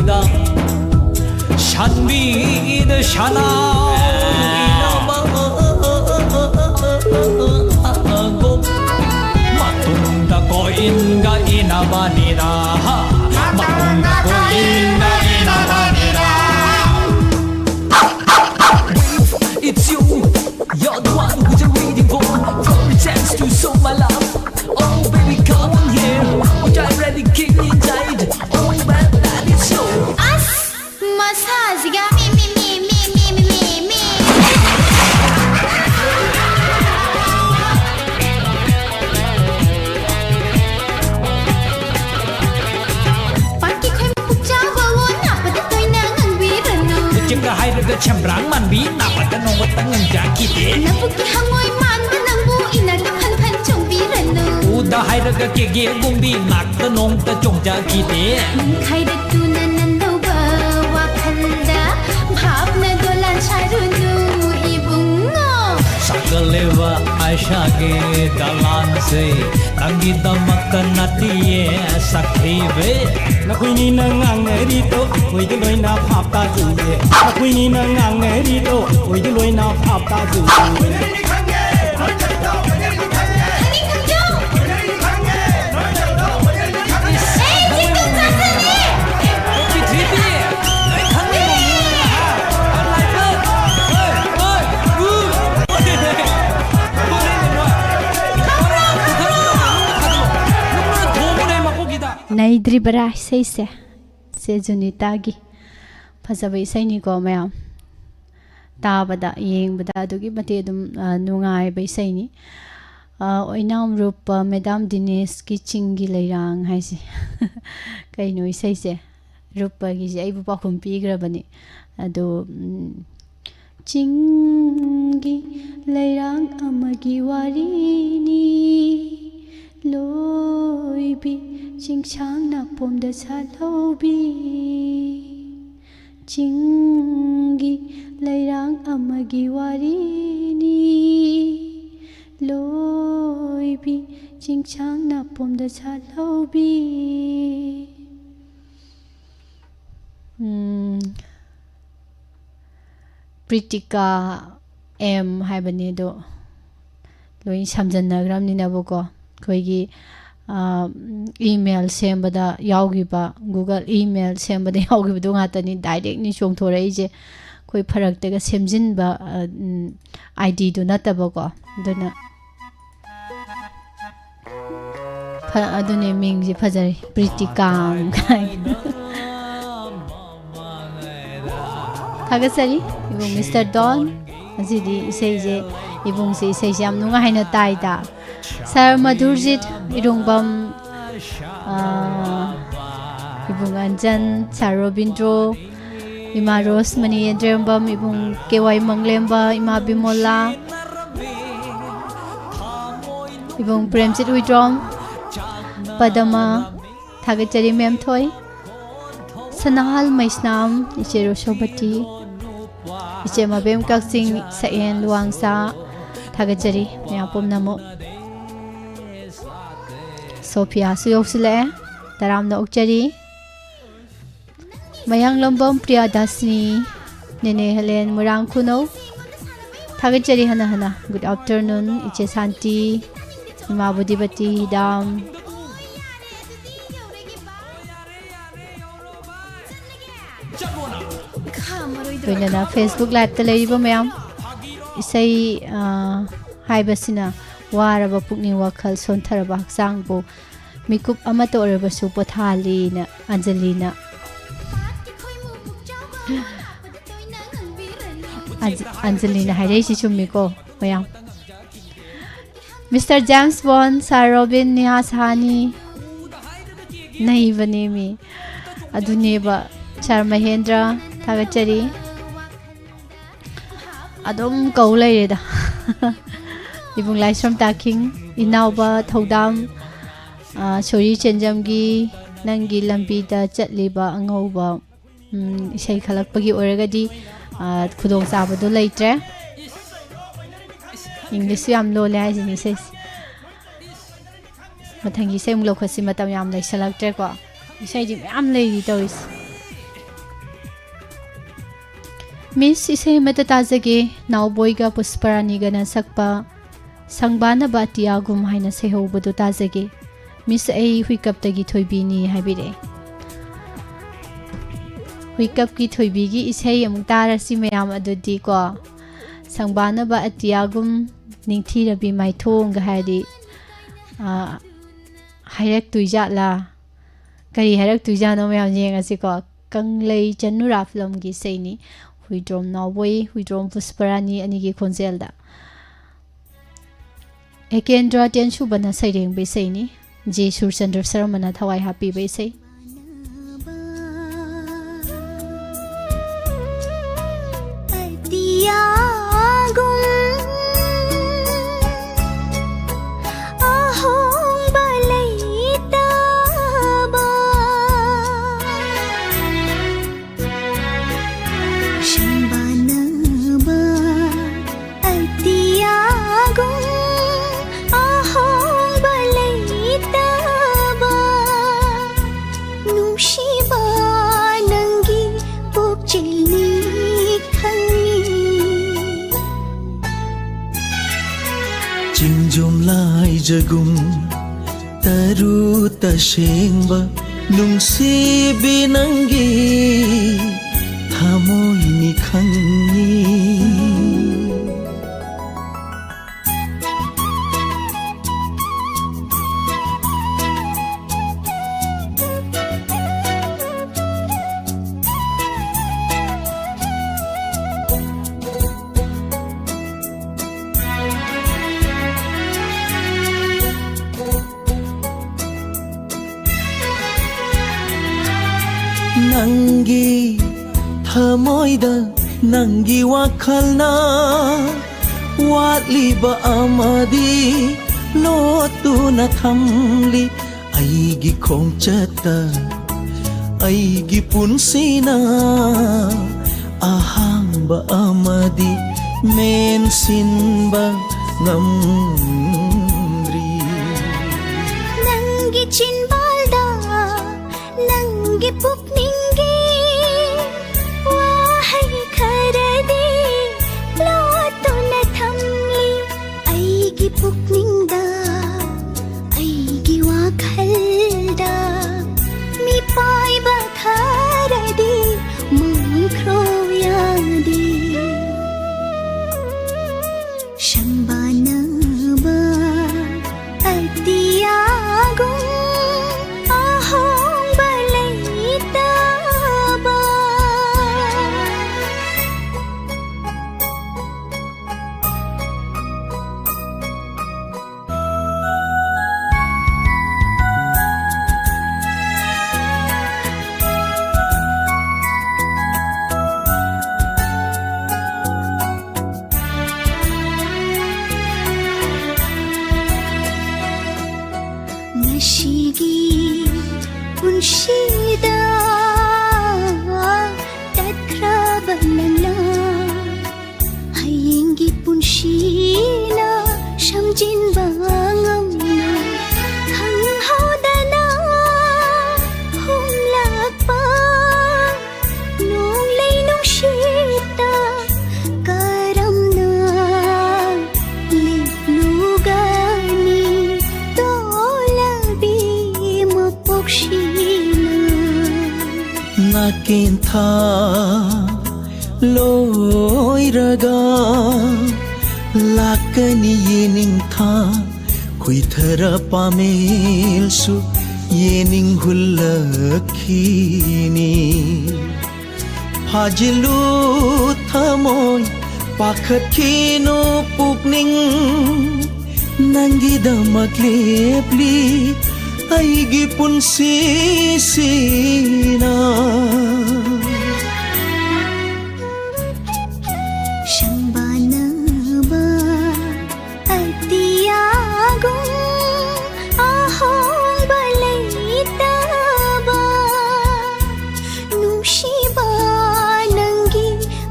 da shanbi da shana inama go matunda ko inga inabani da matunda ko inga inabani da. It's you, you're the one who you're waiting for a chance to show my love. Oh baby come on here, which I already kicked inside. Oh man that is so. As massage ga me. Party khoi puk cha ba wo na pa da toi na ngang bi ran nu. Chimra hai da cham rang man bi na pa da no wat ngang ja ki de. Na puk ki hangoi man ba nang bu ina da phan phan chong bi ran nu. Da hai da ke ge gum bi nak da nong da chong ja ki de. Khai da tu nan nan do ba wa khan da bhap na do lan chai ru nu i bung ngo. Sakaleva aisha ge dalan se tangi damak natiye sakhi ve. Na khui ni na ngang ne ri to khui di loi na phap ta ju ye. Na khui ni na ngang ne ri to khui di loi na phap ta ju ye. Oi na ri ni khang ye, loi chai to oi na ri ni khang ye. Ani khang jo. Oi na ri ni khang ye, loi chai to oi na ri ni khang ye. Hey, ji tu cha sa ni. Ki thi bi. Ai khang ni mo ni ha. Lai pe. Oi. Naidri bara say se ꯁꯦ ꯖꯨꯅꯤꯇꯥꯒꯤ ꯐꯖꯕ ꯏꯁꯩꯅꯤꯀꯣ ꯃꯌꯥꯝ ꯇꯥꯕꯗ ꯌꯦꯡꯕꯗ ꯑꯗꯨꯒꯤ ꯃꯇꯤꯛ ꯑꯗꯨꯝ ꯅꯨꯡꯉꯥꯏꯕ ꯏꯁꯩꯅꯤ ꯑꯣꯏꯅꯥꯝ ꯔꯨꯄ madam ꯗꯤꯅꯦꯁꯀꯤ ꯆꯤꯡꯒꯤ ꯂꯩꯔꯥꯡ ꯍꯥꯏꯁꯦ ꯀꯩꯅꯣ ꯏꯁꯩꯁꯦ ꯔꯨꯄꯒꯤꯁꯦ ꯑꯩꯕꯨ ꯄꯥꯎꯈꯨꯝ ꯄꯤꯈ꯭ꯔꯕꯅꯤ ꯑꯗꯣ ꯆꯤꯡꯒꯤ ꯂꯩꯔꯥꯡ ꯑꯃꯒꯤ ꯋꯥꯔꯤꯅꯤ ꯂꯣꯏꯕꯤ ꯆꯤꯡꯁꯥꯡ ꯅꯥꯄꯣꯝꯗ ꯁꯥꯠꯍꯧꯕꯤ ꯆꯤꯡꯒꯤ ꯂꯩꯔꯥꯡ ꯑꯃꯒꯤ ꯋꯥꯔꯤꯅꯤ ꯂꯣꯏꯕꯤ ꯆꯤꯡꯁꯥꯡ ꯅꯥꯄꯣꯝꯗ ꯁꯥꯠꯍꯧꯕꯤ ꯄ꯭ꯔꯤꯇꯤꯀꯥ ꯑꯦꯝ ꯍꯥꯏꯕꯅꯤ ꯑꯗꯣ ꯂꯣꯏ ꯁꯝꯖꯟꯅꯈ꯭ꯔꯕꯅꯤꯅꯕꯀꯣ ꯑꯩꯈꯣꯏꯒꯤ ꯏꯃꯦꯜ ꯁꯦꯝꯕꯗ ꯌꯥꯎꯈꯤꯕ ꯒꯨꯒꯜ ꯏꯃꯦꯜ ꯁꯦꯝꯕꯗ ꯌꯥꯎꯈꯤꯕꯗꯣ ꯉꯥꯛꯇꯅꯤ ꯗꯥꯏꯔꯦꯛꯅꯤ ꯆꯣꯡꯊꯣꯔꯛꯏꯁꯦ ꯑꯩꯈꯣꯏ ꯐꯔꯛꯇꯒ ꯁꯦꯝꯖꯤꯟꯕ ꯑꯥꯏꯗꯤꯗꯨ ꯅꯠꯇꯕꯀꯣ ꯑꯗꯨꯅ ꯑꯗꯨꯅꯦ ꯃꯤꯡꯁꯦ ꯐꯖꯔꯤ ꯄ꯭ꯔꯤꯇꯤꯀꯥꯝ ꯀꯥꯏꯅ ꯊꯥꯒꯠꯆꯔꯤ ꯏꯕꯨꯡ ꯃꯤꯁꯇꯔ ꯗꯣꯟ ꯉꯁꯤꯗꯤ ꯏꯁꯩꯁꯦ ꯏꯕꯨꯡꯁꯦ ꯏꯁꯩꯁꯦ ꯌꯥꯝ ꯅꯨꯡꯉꯥꯏꯅ ꯇꯥꯏꯗ ꯁꯥꯔ ꯃꯙꯨꯔꯖꯤꯠ ꯏꯔꯨꯡꯕꯝ ꯏꯕꯨꯡ ꯑꯟꯖꯟ ꯁꯥꯔ ꯔꯣꯕꯤꯟꯗ꯭ꯔꯣ ꯏꯃꯥ ꯔꯣꯁꯃꯅꯤ ꯌꯦꯟꯗ꯭ꯔꯦꯝꯕꯝ ꯏꯕꯨꯡ ꯀꯦꯋꯥꯏ ꯃꯪꯂꯦꯝꯕ ꯏꯃꯥ ꯕꯤꯃꯣꯂꯥ ꯏꯕꯨꯡ ꯄ꯭ꯔꯦꯝꯆꯤꯠ ꯎꯏꯗ꯭ꯔꯣꯝ ꯄꯗꯃ ꯊꯥꯒꯠꯆꯔꯤ ꯃꯦꯝꯊꯣꯏ ꯁꯅꯥꯍꯜ ꯃꯩꯁꯅꯥꯝ ꯏꯆꯦ ꯔꯣꯁꯣꯕꯇꯤ ꯏꯆꯦ ꯃꯕꯦꯝ ꯀꯛꯆꯤꯡ ꯁꯛꯑꯦꯟ ꯂꯨꯋꯥꯡꯁꯥ ꯊꯥꯒꯠꯆꯔꯤ ꯃꯌꯥꯝ ꯄꯨꯝꯅꯃꯛ ꯁꯣꯐꯤꯌꯥꯁꯨ ꯌꯧꯁꯤꯜꯂꯛꯑꯦ ꯇꯔꯥꯝꯅ ꯑꯣꯛꯆꯔꯤ ꯃꯌꯥꯡꯂꯝꯕꯝ ꯄ꯭ꯔꯤꯌꯥꯗꯥꯁꯤꯅꯤ ꯅꯦꯅꯦ ꯍꯦꯂꯦꯟ ꯃꯣꯏꯔꯥꯡ ꯈꯨꯅꯧ ꯊꯥꯒꯠꯆꯔꯤ ꯍꯟꯅ ꯍꯟꯅ ꯒꯨꯗ ꯑꯥꯐꯇꯔꯅꯨꯟ ꯏꯆꯦ ꯁꯥꯟꯇꯤ ꯏꯃꯥ ꯕꯨꯗꯤꯕꯇꯤ ꯍꯤꯗꯥꯝ ꯂꯣꯏꯅꯅ ꯐꯦꯁꯕꯨꯛ ꯂꯥꯏꯚꯇ ꯂꯩꯔꯤꯕ ꯃꯌꯥꯝ ꯏꯁꯩ ꯍꯥꯏꯕꯁꯤꯅ ꯋꯥꯔꯕ ꯄꯨꯛꯅꯤꯡ ꯋꯥꯈꯜ ꯁꯣꯟꯊꯔꯕ ꯍꯛꯆꯥꯡꯕꯨ ꯃꯤꯀꯨꯞ ꯑꯃꯠꯇ ꯑꯣꯏꯔꯕꯁꯨ ꯄꯣꯊꯥꯍꯜꯂꯤꯅ ꯑꯟꯖꯂꯤꯅ ꯍꯥꯏꯔꯛꯏꯁꯤ ꯆꯨꯝꯃꯤꯀꯣ ꯃꯌꯥꯝ ꯃꯤꯁꯇꯔ ꯖꯦꯝꯁ ꯕꯣꯟ ꯁꯥꯔ ꯔꯣꯕꯤꯟ ꯅꯤꯍꯥ ꯁꯍꯥꯅꯤ ꯅꯩꯕꯅꯦ ꯃꯤ ꯑꯗꯨꯅꯦꯕ ꯁꯥꯔ ꯃꯍꯦꯟꯗ꯭ꯔ ꯊꯥꯒꯠꯆꯔꯤ ꯑꯗꯨꯝ ꯀꯧ ꯂꯩꯔꯦꯗ ꯏꯕꯨꯡ ꯂꯥꯏꯁ꯭ꯔꯝ ꯇꯥꯈꯤꯡ ꯏꯅꯥꯎꯕ ꯊꯧꯗꯥꯝ ꯁꯣꯔꯤ ꯆꯦꯟꯖꯝꯒꯤ ꯅꯪꯒꯤ ꯂꯝꯕꯤꯗ ꯆꯠꯂꯤꯕ ꯑꯉꯧꯕ ꯏꯁꯩ ꯈꯜꯂꯛꯄꯒꯤ ꯑꯣꯏꯔꯒꯗꯤ ꯈꯨꯗꯣꯡꯆꯥꯕꯗꯣ ꯂꯩꯇ꯭ꯔꯦ ꯏꯪꯂꯤꯁꯁꯨ ꯌꯥꯝ ꯂꯣꯜꯂꯦ ꯍꯥꯏꯁꯤꯅꯤ ꯏꯁꯩꯁꯦ ꯃꯊꯪꯒꯤ ꯏꯁꯩ ꯑꯃꯨꯛ ꯂꯧꯈꯠꯁꯤ ꯃꯇꯝ ꯌꯥꯝ ꯂꯩꯁꯜꯂꯛꯇ꯭ꯔꯦꯀꯣ ꯏꯁꯩꯗꯤ ꯃꯌꯥꯝ ꯂꯩꯔꯤ ꯇꯧꯔꯤꯁꯦ ꯃꯤꯁ ꯏꯁꯩ ꯑꯃꯇ ꯇꯥꯖꯒꯦ ꯅꯥꯎꯕꯣꯏꯒ ꯄꯨꯁꯄꯔꯥꯅꯤꯒꯅ ꯁꯛꯄ ꯁꯪꯕꯥꯅꯕ ꯑꯇꯤꯌꯥꯒꯨꯝ ꯍꯥꯏꯅ ꯁꯩꯍꯧꯕꯗꯨ ꯇꯥꯖꯒꯦ ꯃꯤꯁ ꯑꯩ ꯍꯨꯏꯀꯞꯇꯒꯤ ꯊꯣꯏꯕꯤꯅꯤ ꯍꯥꯏꯕꯤꯔꯛꯑꯦ ꯍꯨꯏꯀꯞꯀꯤ ꯊꯣꯏꯕꯤꯒꯤ ꯏꯁꯩ ꯑꯃꯨꯛ ꯇꯥꯔꯁꯤ ꯃꯌꯥꯝ ꯑꯗꯨꯗꯤꯀꯣ ꯁꯪꯕꯥꯅꯕ ꯑꯇꯤꯌꯥꯒꯨꯝ ꯅꯤꯡꯊꯤꯔꯕꯤ ꯃꯥꯏꯊꯣꯡꯒ ꯍꯥꯏꯔꯗꯤ ꯍꯥꯏꯔꯛꯇꯣꯏꯖꯥꯠꯂꯥ ꯀꯔꯤ ꯍꯥꯏꯔꯛꯇꯣꯏꯖꯥꯠꯅꯣ ꯃꯌꯥꯝ ꯌꯦꯡꯉꯁꯤꯀꯣ ꯀꯪꯂꯩ ꯆꯟꯅꯨꯔꯥ ꯐꯤꯂꯝꯒꯤ ꯏꯁꯩꯅꯤ ꯍꯨꯏꯗ꯭ꯔꯣꯝ ꯅꯥꯎꯕꯣꯏ ꯍꯨꯏꯗ꯭ꯔꯣꯝ ꯄꯨꯁꯄꯔꯥꯅꯤ ꯑꯅꯤꯒꯤ ꯈꯣꯟꯖꯦꯜꯗ ꯑꯦꯀꯦꯟꯗ꯭ꯔ ꯇꯦꯟꯁꯨꯕꯅ ꯁꯩꯔꯦꯡꯕ ꯏꯁꯩꯅꯤ ꯖꯦ ꯁꯨꯔꯆꯟꯗ꯭ꯔ ꯁꯔꯃꯅ ꯊꯋꯥꯏ ꯍꯥꯞꯄꯤꯕ ꯏꯁꯩ ꯖꯒꯨꯝ ꯇꯔꯨ ꯇꯁꯦꯡꯕ ꯅꯨꯡꯁꯤꯕꯤ ꯅꯪꯒꯤ ꯊꯃꯣꯏꯅꯤ ꯈꯪꯉꯤ Nangi thamoida nangi wakhalna watliba amadi lotuna thamli aigi khongchata aigi punsina ahangba amadi mensinba ngamri Nangi chinbalda nangi pukningi wahai kharadi lotuna thamli aigi pukningda aigi wakhalda mi paiba kharadi mungkhro yadi Shambanaba Atiyagung Ahong Balaitaba Nashigi Punshida Tatrabalala Hayingi Punshina Shamjin Bangamna Hanghaudana Humlakpa Nung lay nung shita Karamna Liplugani Dolabi Mapokshina Nakintha loiraga lakani yening tha kuithara pamel su yening hullakhini phajilu thamoy pakhatkino pukning nangidamak lepli aigi punsi sina Shambanaba Atiyagung Ahong Balaitaba Nungsiba Nangi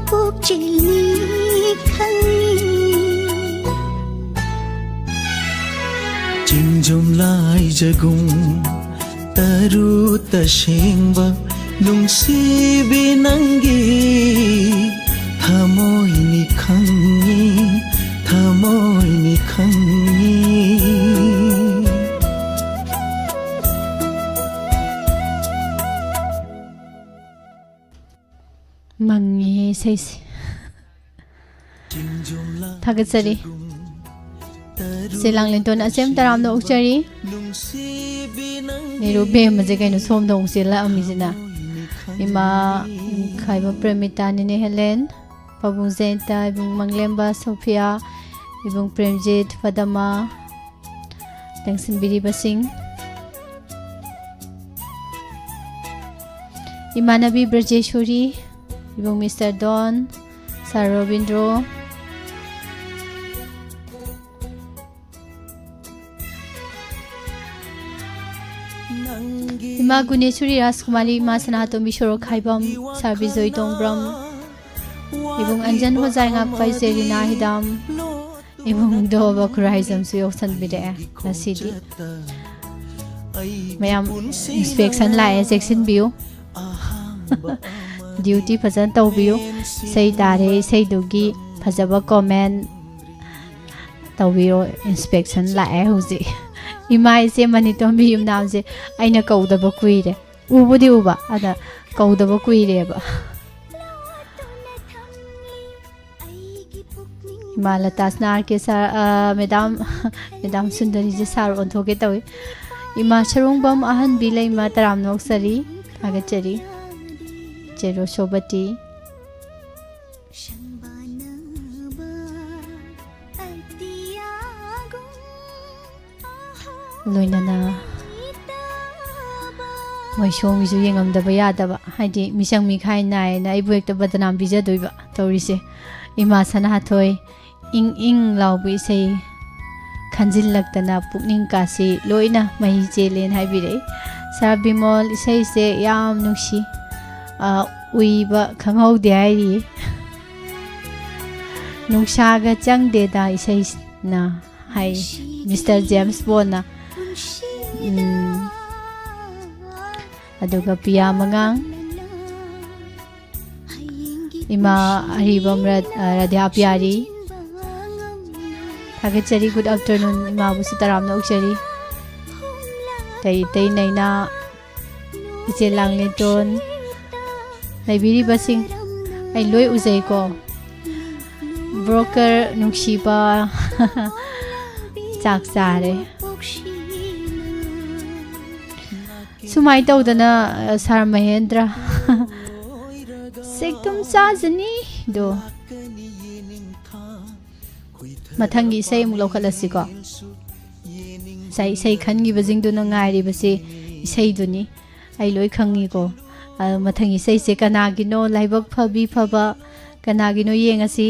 Pukjilni Khangi Jingjom lai jagum taru tashengba nungsibi nangi thamoy ni khangi Mangi says Thagatsari Silang Linton Asem Taram no Ukchari Niru Be Majakai no Som Dong Sila Amizina Ima Kaiba Premita Nini Helen Pabung Zenta Ibung Manglemba Sophia Ibung Premjit Fadama Tangsin Biri Basing Imanabi Brajeshwari Ibung Mr. Don Sir Robindro Ima Guneshwari Raskumari Ima Sanato Mishoro Khaibam Sarbizoy Dongbram Ibung Anjan Hozai Ngakpai Serina Hidam Ibung Doba Kuraizam Suyoksan Bide Nasidi Mayam Inspection Lai Section View Duty Fazan Tawbiu Say Dare Say Dugi Fazaba Comment Tawbio Inspection Lai Huzi Ima ise Manitombi Yum Namse Aina Kaudaba Kuire Ubudi Uba Ada Kaudaba Kuire Ba Ima Latasnar ke sar Madam Sundari je sar onthoke tawi Ima Charungbam Ahan Bilai Ma Taram Noksari Agachari Jero Shobati Loinana moi song ju yengam da ba ya da ba haidi misang mi khai nai na ibu ekta badnam bija doi ba tori se ima sana thoi ing law bi sei khanjil laktana pukning ka si loina mai jelen hai bi re Sarabimol isai se yam nungsi uiba khangau de ai nungsaga changde da isai na hai Mr. James Bond na aduga piya mangang ima aribam radhya pyari thagachari good afternoon ima bu sitaram na ukchari tay naina iche langle ton laibiri basing ai loi uzai ko broker nukshiba chak sare sumai tawdana Sar Mahendra sektum sajani do mathangi sei mu lokhalasi ko sai khangi bajing du na ngai ri base sei du ni ai loi khangi ko mathangi sei se kana gi no laibak phabi phaba kana gi no yeng asi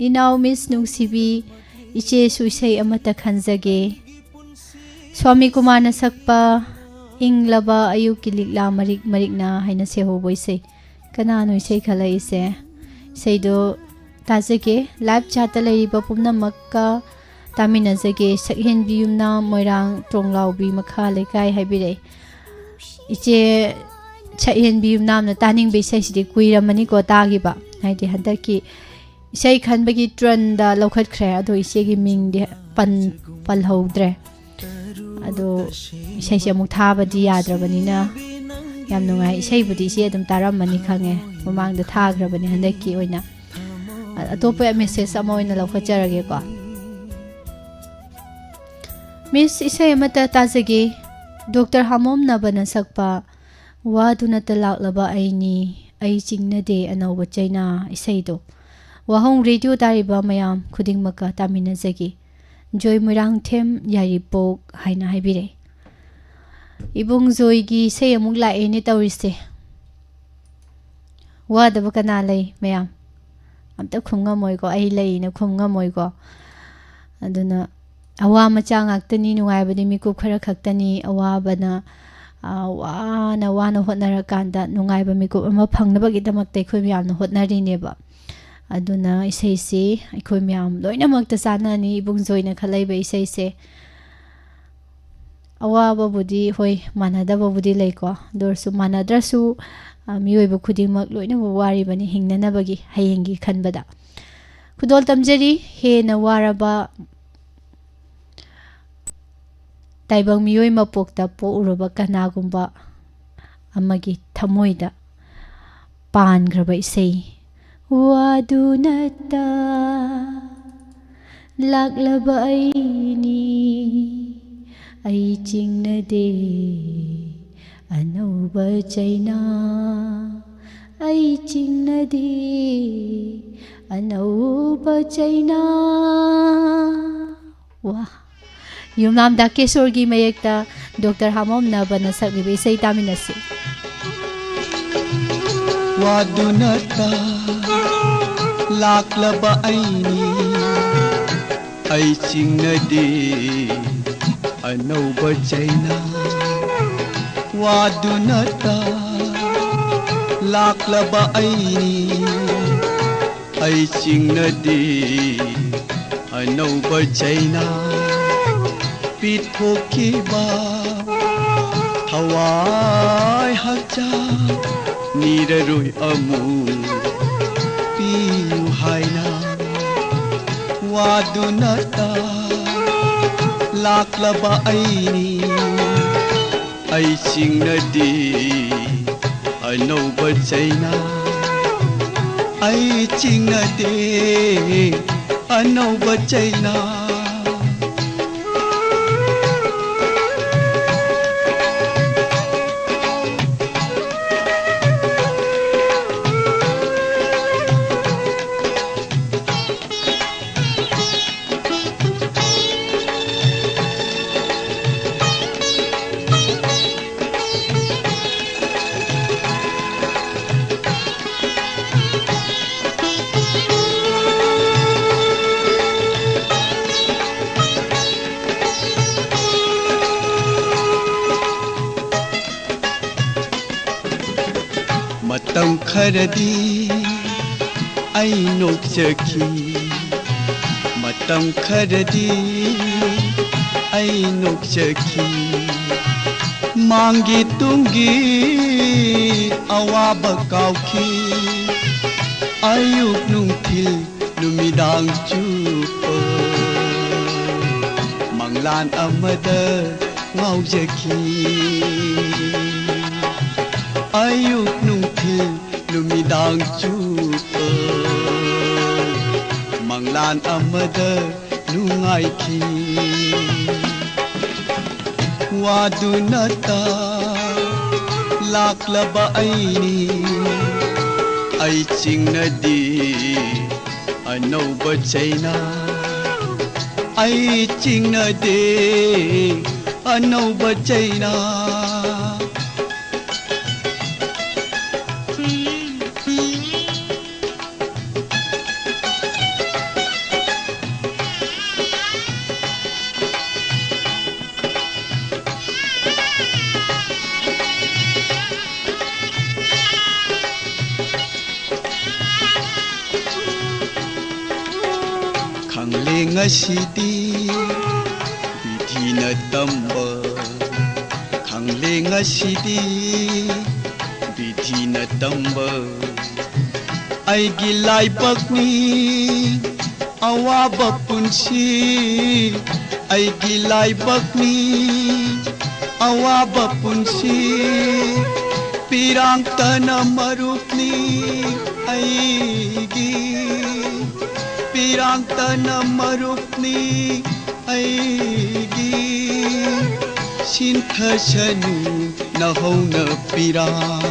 inau miss nungsibi iche su sei amata khanjage Swami Kumana sakpa inglaba ayu kilikla marik marikna haina se ho boise kana no sei khalai se sei do tajake live chat lai ba pumna makka tamina jage sakhen biyumna moirang tonglaw bi makha lekai haibire iche chakhen biyumna na taning be sei sidi kuiramani ko tagi ba haidi handaki sei khanbagi tranda lokhat khre ado isegi ming de pan pal hodre ado sei se mu thabadi yadrabani na yam nungai sei budi se adum taramani khange mamang da thagrabani handaki oina atopa message ama oina lokhajarage ko Miss isai amata tajage Dr. Hamom Nabana sakpa waduna talaklaba aini ai chingnade anawba chaina isai do wahong radio tariba mayam khuding maka tamina jagi joy murang them yari pok haina haibire ibung joy gi sei amuk la ene tawrise wada bakana lay mayam amta khumga moy ko ai lay na khumga moy ko aduna awa macha ngaktani nungaibani mikup khara khaktani awa bana wana hotnara kanda nungaiba mikup ama phangnabagi damakte khoi myamna hotnari neba aduna isai se khoi myam loina makta sanani ibung joina khalai ba isai se awa babudi hoi manada babudi leiko dorsu manadrasu miyoiba khudingmak loina wari bani hingnana bagi hayengi khanbada khudol tamjari he na waraba taibang miyoi mapokta po uraba kanagumba amagi thamoida pan graba isei wadunata laklaba aini ai chingnade anauba chaina ai chingnade anauba chaina wah Yumnam dake sorgi mayekta Dr. Hamom Nabana saklibe isai taminasi wadunata laklaba aini ai chingnade anauba chaina wadunata laklaba aini ai chingnade anauba chaina pithokiba thawai hakcha niraroi amu piu haina wadunata laklaba aini ai chingnade anauba chaina ai chingnade anauba chaina खरदी आई नोक्चखी मतम खरदी आई नोक्चखी मांगी तुंगी अवाब काउखी अयुक नुंथिल नुमिदांग चुप मंगलान अमद ngawjaki ayuk nungthil lumidang chupa manglan amada nungai ki wadunata laklaba aini ai chingnadi anauba chaina ai chingnade anauba chaina khangle ngasidi bidhina tamba khangle ngasidi bidhina tamba aigi laibakni awaba punsi aigi laibakni awaba punsi pirang tana marupni aigi pirang tana marupni aigi sinthasanu nahona pirang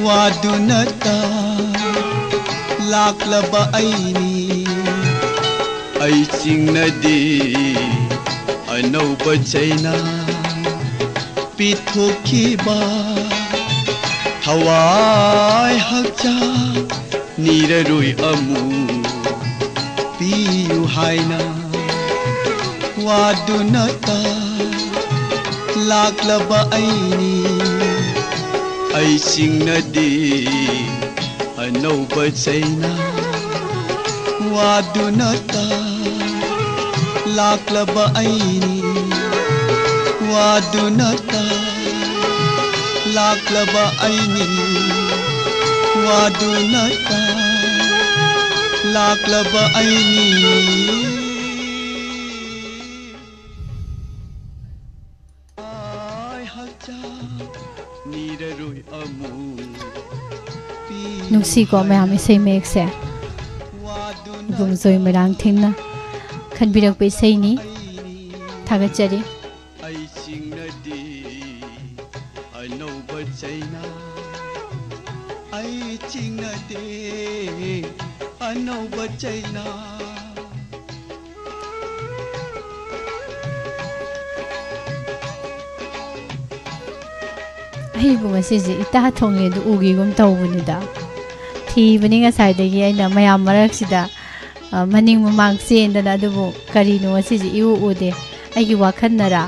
wadunata laklaba aini ai chingnadi anauba chaina pithokiba hawai hakcha nirarui amu piyu haina wadunata laklaba aini ai singnadi anauba chaina wadunata laklaba aini wadunata laklaba aini wadunata laklaba aini ai hakcha nirarui amu nungsi ko mayam isei mek se gum zoi merang thingna khanbirakpa isei ni thagachari ai singnadi anauba chaina ai chingnade anauba chaina ai bu ngasi ji ita thongle du ugi gum tawbuni da thi bani nga sai de gi aina mayam marak sida maning mamang sen da du bu kari no si ji iu ude ai gi wakhan nara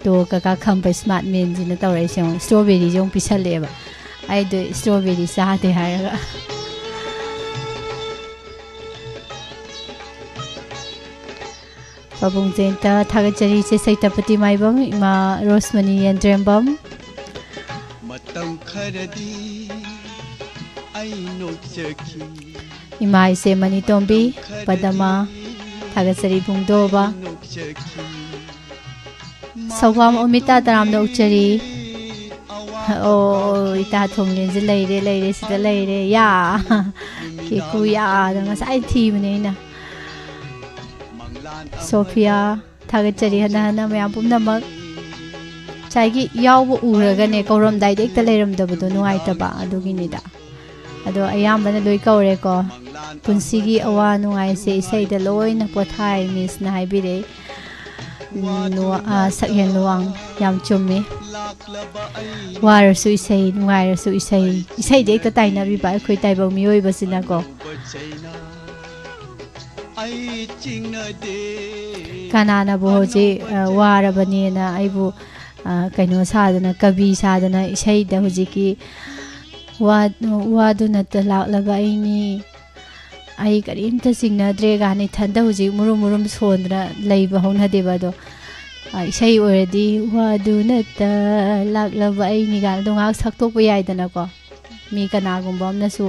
to kaka khamba smart men ji na tawrai song strawberry jong pisale ba ai de strawberry sa de ha ga babung jenta thagachari se saitapati maibam ima rosmani yandrembam matam kharadi ai nokchaki ima ise mani tombi padama thagachari bungdoba nokchaki sawam omita taram da uchari o ita thonglen je leire sida leire ya ki ku ya da ngasai thi bane na Sophia thagachari hana mayam pumna mak chaigi yaw uraga ne kauram dai dek ta leiram da budu nuai ta ba adugi ni da ado ayam bana loi kaure ko punsigi awa nuai se sei da loi na pothai miss na hai bire no sakhen luang yam chummi warasu isei nuairasu isei dek ta tai na ri ba khoi tai ba mioi ba sina ko kanana bo je warabani na aibu kaino sadana kabi sadana isei da hujiki ꯋꯥꯗꯨ ꯅꯠꯇ ꯂꯥꯛꯂꯕ ꯑꯩꯅꯤ ꯑꯩ ꯀꯔꯤꯝꯇ ꯆꯤꯡꯅꯗ꯭ꯔꯦ ꯒꯥꯅ ꯏꯊꯟꯇ ꯍꯧꯖꯤꯛ ꯃꯨꯔꯨꯝ ꯁꯣꯟꯗꯅ ꯂꯩꯕ ꯍꯧꯅꯗꯦꯕ ꯑꯗꯣ ꯏꯁꯩ ꯑꯣꯏꯔꯗꯤ ꯋꯥꯗꯨ ꯅꯠꯇ ꯂꯥꯛꯂꯕ ꯑꯩꯅꯤ ꯒꯥꯅ ꯑꯗꯨꯝ ꯉꯥꯏꯍꯥꯛ ꯁꯛꯇꯣꯛꯄ ꯌꯥꯏꯗꯅꯀꯣ ꯃꯤ ꯀꯅꯥꯒꯨꯝꯕ ꯑꯃꯅꯁꯨ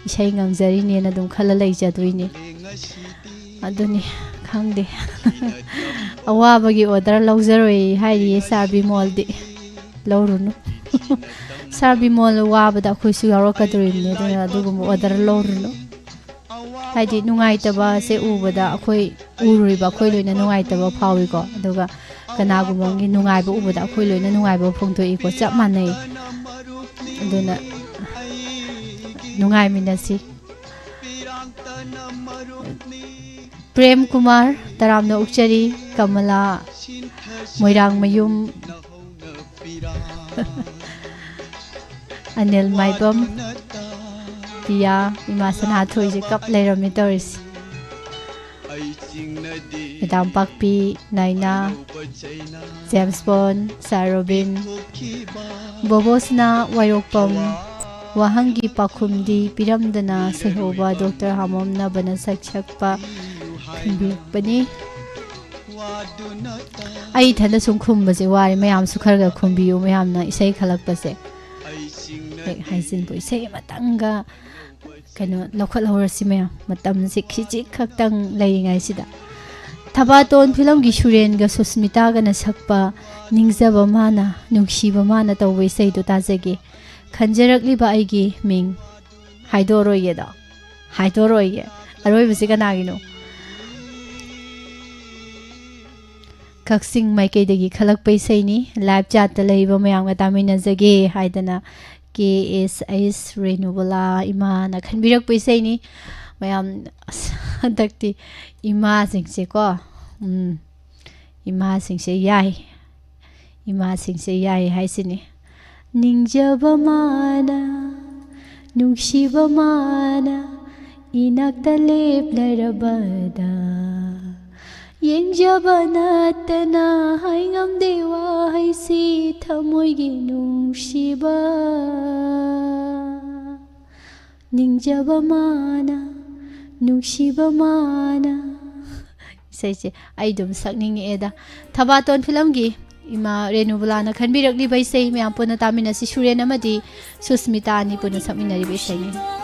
ꯏꯁꯩ ꯉꯪꯖꯔꯤꯅꯦꯅ ꯑꯗꯨꯝ ꯈꯜꯂ ꯂꯩꯖꯗꯣꯏꯅꯤ ꯑꯗꯨꯅꯤ ꯈꯪꯗꯦ ꯑꯋꯥꯕꯒꯤ ꯑꯣꯔꯗꯔ ꯂꯧꯖꯔꯣꯏ ꯍꯥꯏꯔꯤꯌꯦ ꯁꯥꯔ ꯕꯤꯃꯣꯜꯗꯤ ꯂꯧꯔꯨꯅꯨ ꯁꯥꯔ ꯕꯤꯃꯣꯜ ꯋꯥꯕꯗ ꯑꯩꯈꯣꯏꯁꯨ ꯌꯥꯎꯔꯛꯀꯗꯣꯔꯤꯕꯅꯤ ꯑꯗꯨꯅ ꯑꯗꯨꯒꯨꯝꯕ ꯑꯣꯔꯗꯔ ꯂꯧꯔꯨꯅꯨ ꯍꯥꯏꯗꯤ ꯅꯨꯡꯉꯥꯏꯇꯕꯁꯦ ꯎꯕꯗ ꯑꯩꯈꯣꯏ ꯎꯔꯨꯔꯤꯕ ꯑꯩꯈꯣꯏ ꯂꯣꯏꯅ ꯅꯨꯡꯉꯥꯏꯇꯕ ꯐꯥꯎꯏꯀꯣ ꯑꯗꯨꯒ ꯀꯅꯥꯒꯨꯝꯕ ꯑꯃꯒꯤ ꯅꯨꯡꯉꯥꯏꯕ ꯎꯕꯗ ꯑꯩꯈꯣꯏ ꯂꯣꯏꯅ ꯅꯨꯡꯉꯥꯏꯕ ꯐꯣꯡꯗꯣꯛꯏꯀꯣ ꯆꯞ ꯃꯥꯟꯅꯩ ꯑꯗꯨꯅ ꯅꯨꯡꯉꯥꯏꯃꯤꯟꯅꯁꯤ ꯄ꯭ꯔꯦꯝ ꯀꯨꯃꯥꯔ ꯇꯔꯥꯝꯅ ꯑꯣꯛꯆꯔꯤ ꯀꯃꯂꯥ ꯃꯣꯏꯔꯥꯡꯃꯌꯨꯝ ꯑꯅꯤꯜ ꯃꯥꯏꯕꯝ ꯄꯤꯌꯥ ꯏꯃꯥ ꯁꯅꯥꯊꯣꯏꯁꯦ ꯀꯞ ꯂꯩꯔꯝꯃꯤ ꯇꯧꯔꯤꯁꯤ ꯃꯦꯗꯥꯝ ꯄꯥꯛꯄꯤ ꯅꯥꯏꯅꯥ ꯖꯦꯝꯁ ꯕꯣꯟ ꯁꯥꯔ ꯔꯣꯕꯤꯟ ꯕꯣꯕꯣꯁꯅꯥ ꯋꯥꯏꯔꯣꯛꯄꯝ ꯋꯥꯍꯪꯒꯤ ꯄꯥꯎꯈꯨꯝꯗꯤ ꯄꯤꯔꯝꯗꯅ ꯁꯩꯍꯧꯕ ꯗꯣꯛꯇꯔ ꯍꯥꯃꯣꯝ ꯅꯕꯅ ꯁꯛꯄ ꯈꯟꯕꯤꯔꯛꯄꯅꯤ ꯑꯩ ꯏꯊꯟꯗ ꯁꯨꯝ ꯈꯨꯝꯕꯁꯦ ꯋꯥꯔꯦ ꯃꯌꯥꯝꯁꯨ ꯈꯔ ꯈꯨꯝꯕꯤꯌꯨ ꯃꯌꯥꯝꯅ ꯏꯁꯩ ꯈꯜꯂꯛꯄꯁꯦ ꯍꯦꯛ ꯍꯥꯏꯖꯤꯟꯕꯨ ꯏꯁꯩ ꯑꯃꯇꯪꯒ ꯀꯩꯅꯣ ꯂꯧꯈꯠꯍꯧꯔꯁꯤ ꯃꯌꯥꯝ ꯃꯇꯝꯁꯤ ꯈꯤꯖꯤꯛ ꯈꯛꯇꯪ ꯂꯩꯔꯤꯉꯩꯁꯤꯗ ꯊꯕꯥꯇꯣꯟ ꯐꯤꯂꯝꯒꯤ ꯁꯨꯔꯦꯟꯒ ꯁꯨꯁꯃꯤꯇꯥꯒꯅ ꯁꯛꯄ ꯅꯤꯡꯖꯕ ꯃꯥꯅ ꯅꯨꯡꯁꯤꯕ ꯃꯥꯅ ꯇꯧꯕ ꯏꯁꯩꯗꯣ ꯇꯥꯖꯒꯦ ꯈꯟꯖꯔꯛꯂꯤꯕ ꯑꯩꯒꯤ ꯃꯤꯡ ꯍꯥꯏꯗꯣꯔꯣꯏꯒꯦꯗꯣ ꯍꯥꯏꯗꯣꯔꯣꯏꯒꯦ ꯑꯔꯣꯏꯕꯁꯤ ꯀꯅꯥꯒꯤꯅꯣ ꯀꯛꯆꯤꯡ ꯃꯥꯏꯀꯩꯗꯒꯤ ꯈꯜꯂꯛꯄ ꯏꯁꯩꯅꯤ ꯂꯥꯏꯚ ꯆꯥꯠꯇ ꯂꯩꯕ ꯃꯌꯥꯝꯒ ꯇꯥꯃꯤꯟꯅꯖꯒꯦ ꯍꯥꯏꯗꯅ KHANBIRAKPA ꯔꯦꯅꯨꯕꯂꯥ ꯏꯃꯥꯅ ꯈꯟꯕꯤꯔꯛꯄ ꯏꯁꯩꯅꯤ ꯃꯌꯥꯝ ꯍꯟꯗꯛꯇꯤ ꯏꯃꯥꯁꯤꯡꯁꯦꯀꯣ ꯏꯃꯥꯁꯤꯡꯁꯦ ꯌꯥꯏ ꯍꯥꯏꯁꯤꯅꯤ ꯅꯤꯡꯖꯕ ꯃꯥꯅ ꯅꯨꯡꯁꯤꯕ ꯃꯥꯅ ꯏꯅꯥꯛꯇ ꯂꯦꯞꯂꯔꯕꯗ ꯌꯦꯡꯖꯕ ꯅꯠꯇꯅ ꯍꯥꯏꯉꯝꯗꯦ ꯋꯥꯍꯩꯁꯤ ꯊꯃꯣꯏꯒꯤ ꯅꯨꯡꯁꯤꯕ ꯅꯤꯡꯖꯕ ꯃꯥꯅ ꯅꯨꯡꯁꯤꯕ ꯃꯥꯅ ꯏꯁꯩꯁꯦ ꯑꯩ ꯑꯗꯨꯝ ꯁꯛꯅꯤꯡꯉꯛꯑꯦꯗ ꯊꯕꯥꯇꯣꯟ ꯐꯤꯂꯝꯒꯤ ꯏꯃꯥ ꯔꯦꯅꯨꯕꯂꯥꯅ ꯈꯟꯕꯤꯔꯛꯂꯤꯕ ꯏꯁꯩ ꯃꯌꯥꯝ ꯄꯨꯟꯅ ꯇꯥꯃꯤꯟꯅꯁꯤ ꯁꯨꯔꯦꯟ ꯑꯃꯗꯤ ꯁꯨꯁꯃꯤꯇꯥ ꯑꯅꯤ ꯄꯨꯟꯅ ꯁꯛꯃꯤꯟꯅꯔꯤꯕ ꯏꯁꯩꯅꯤ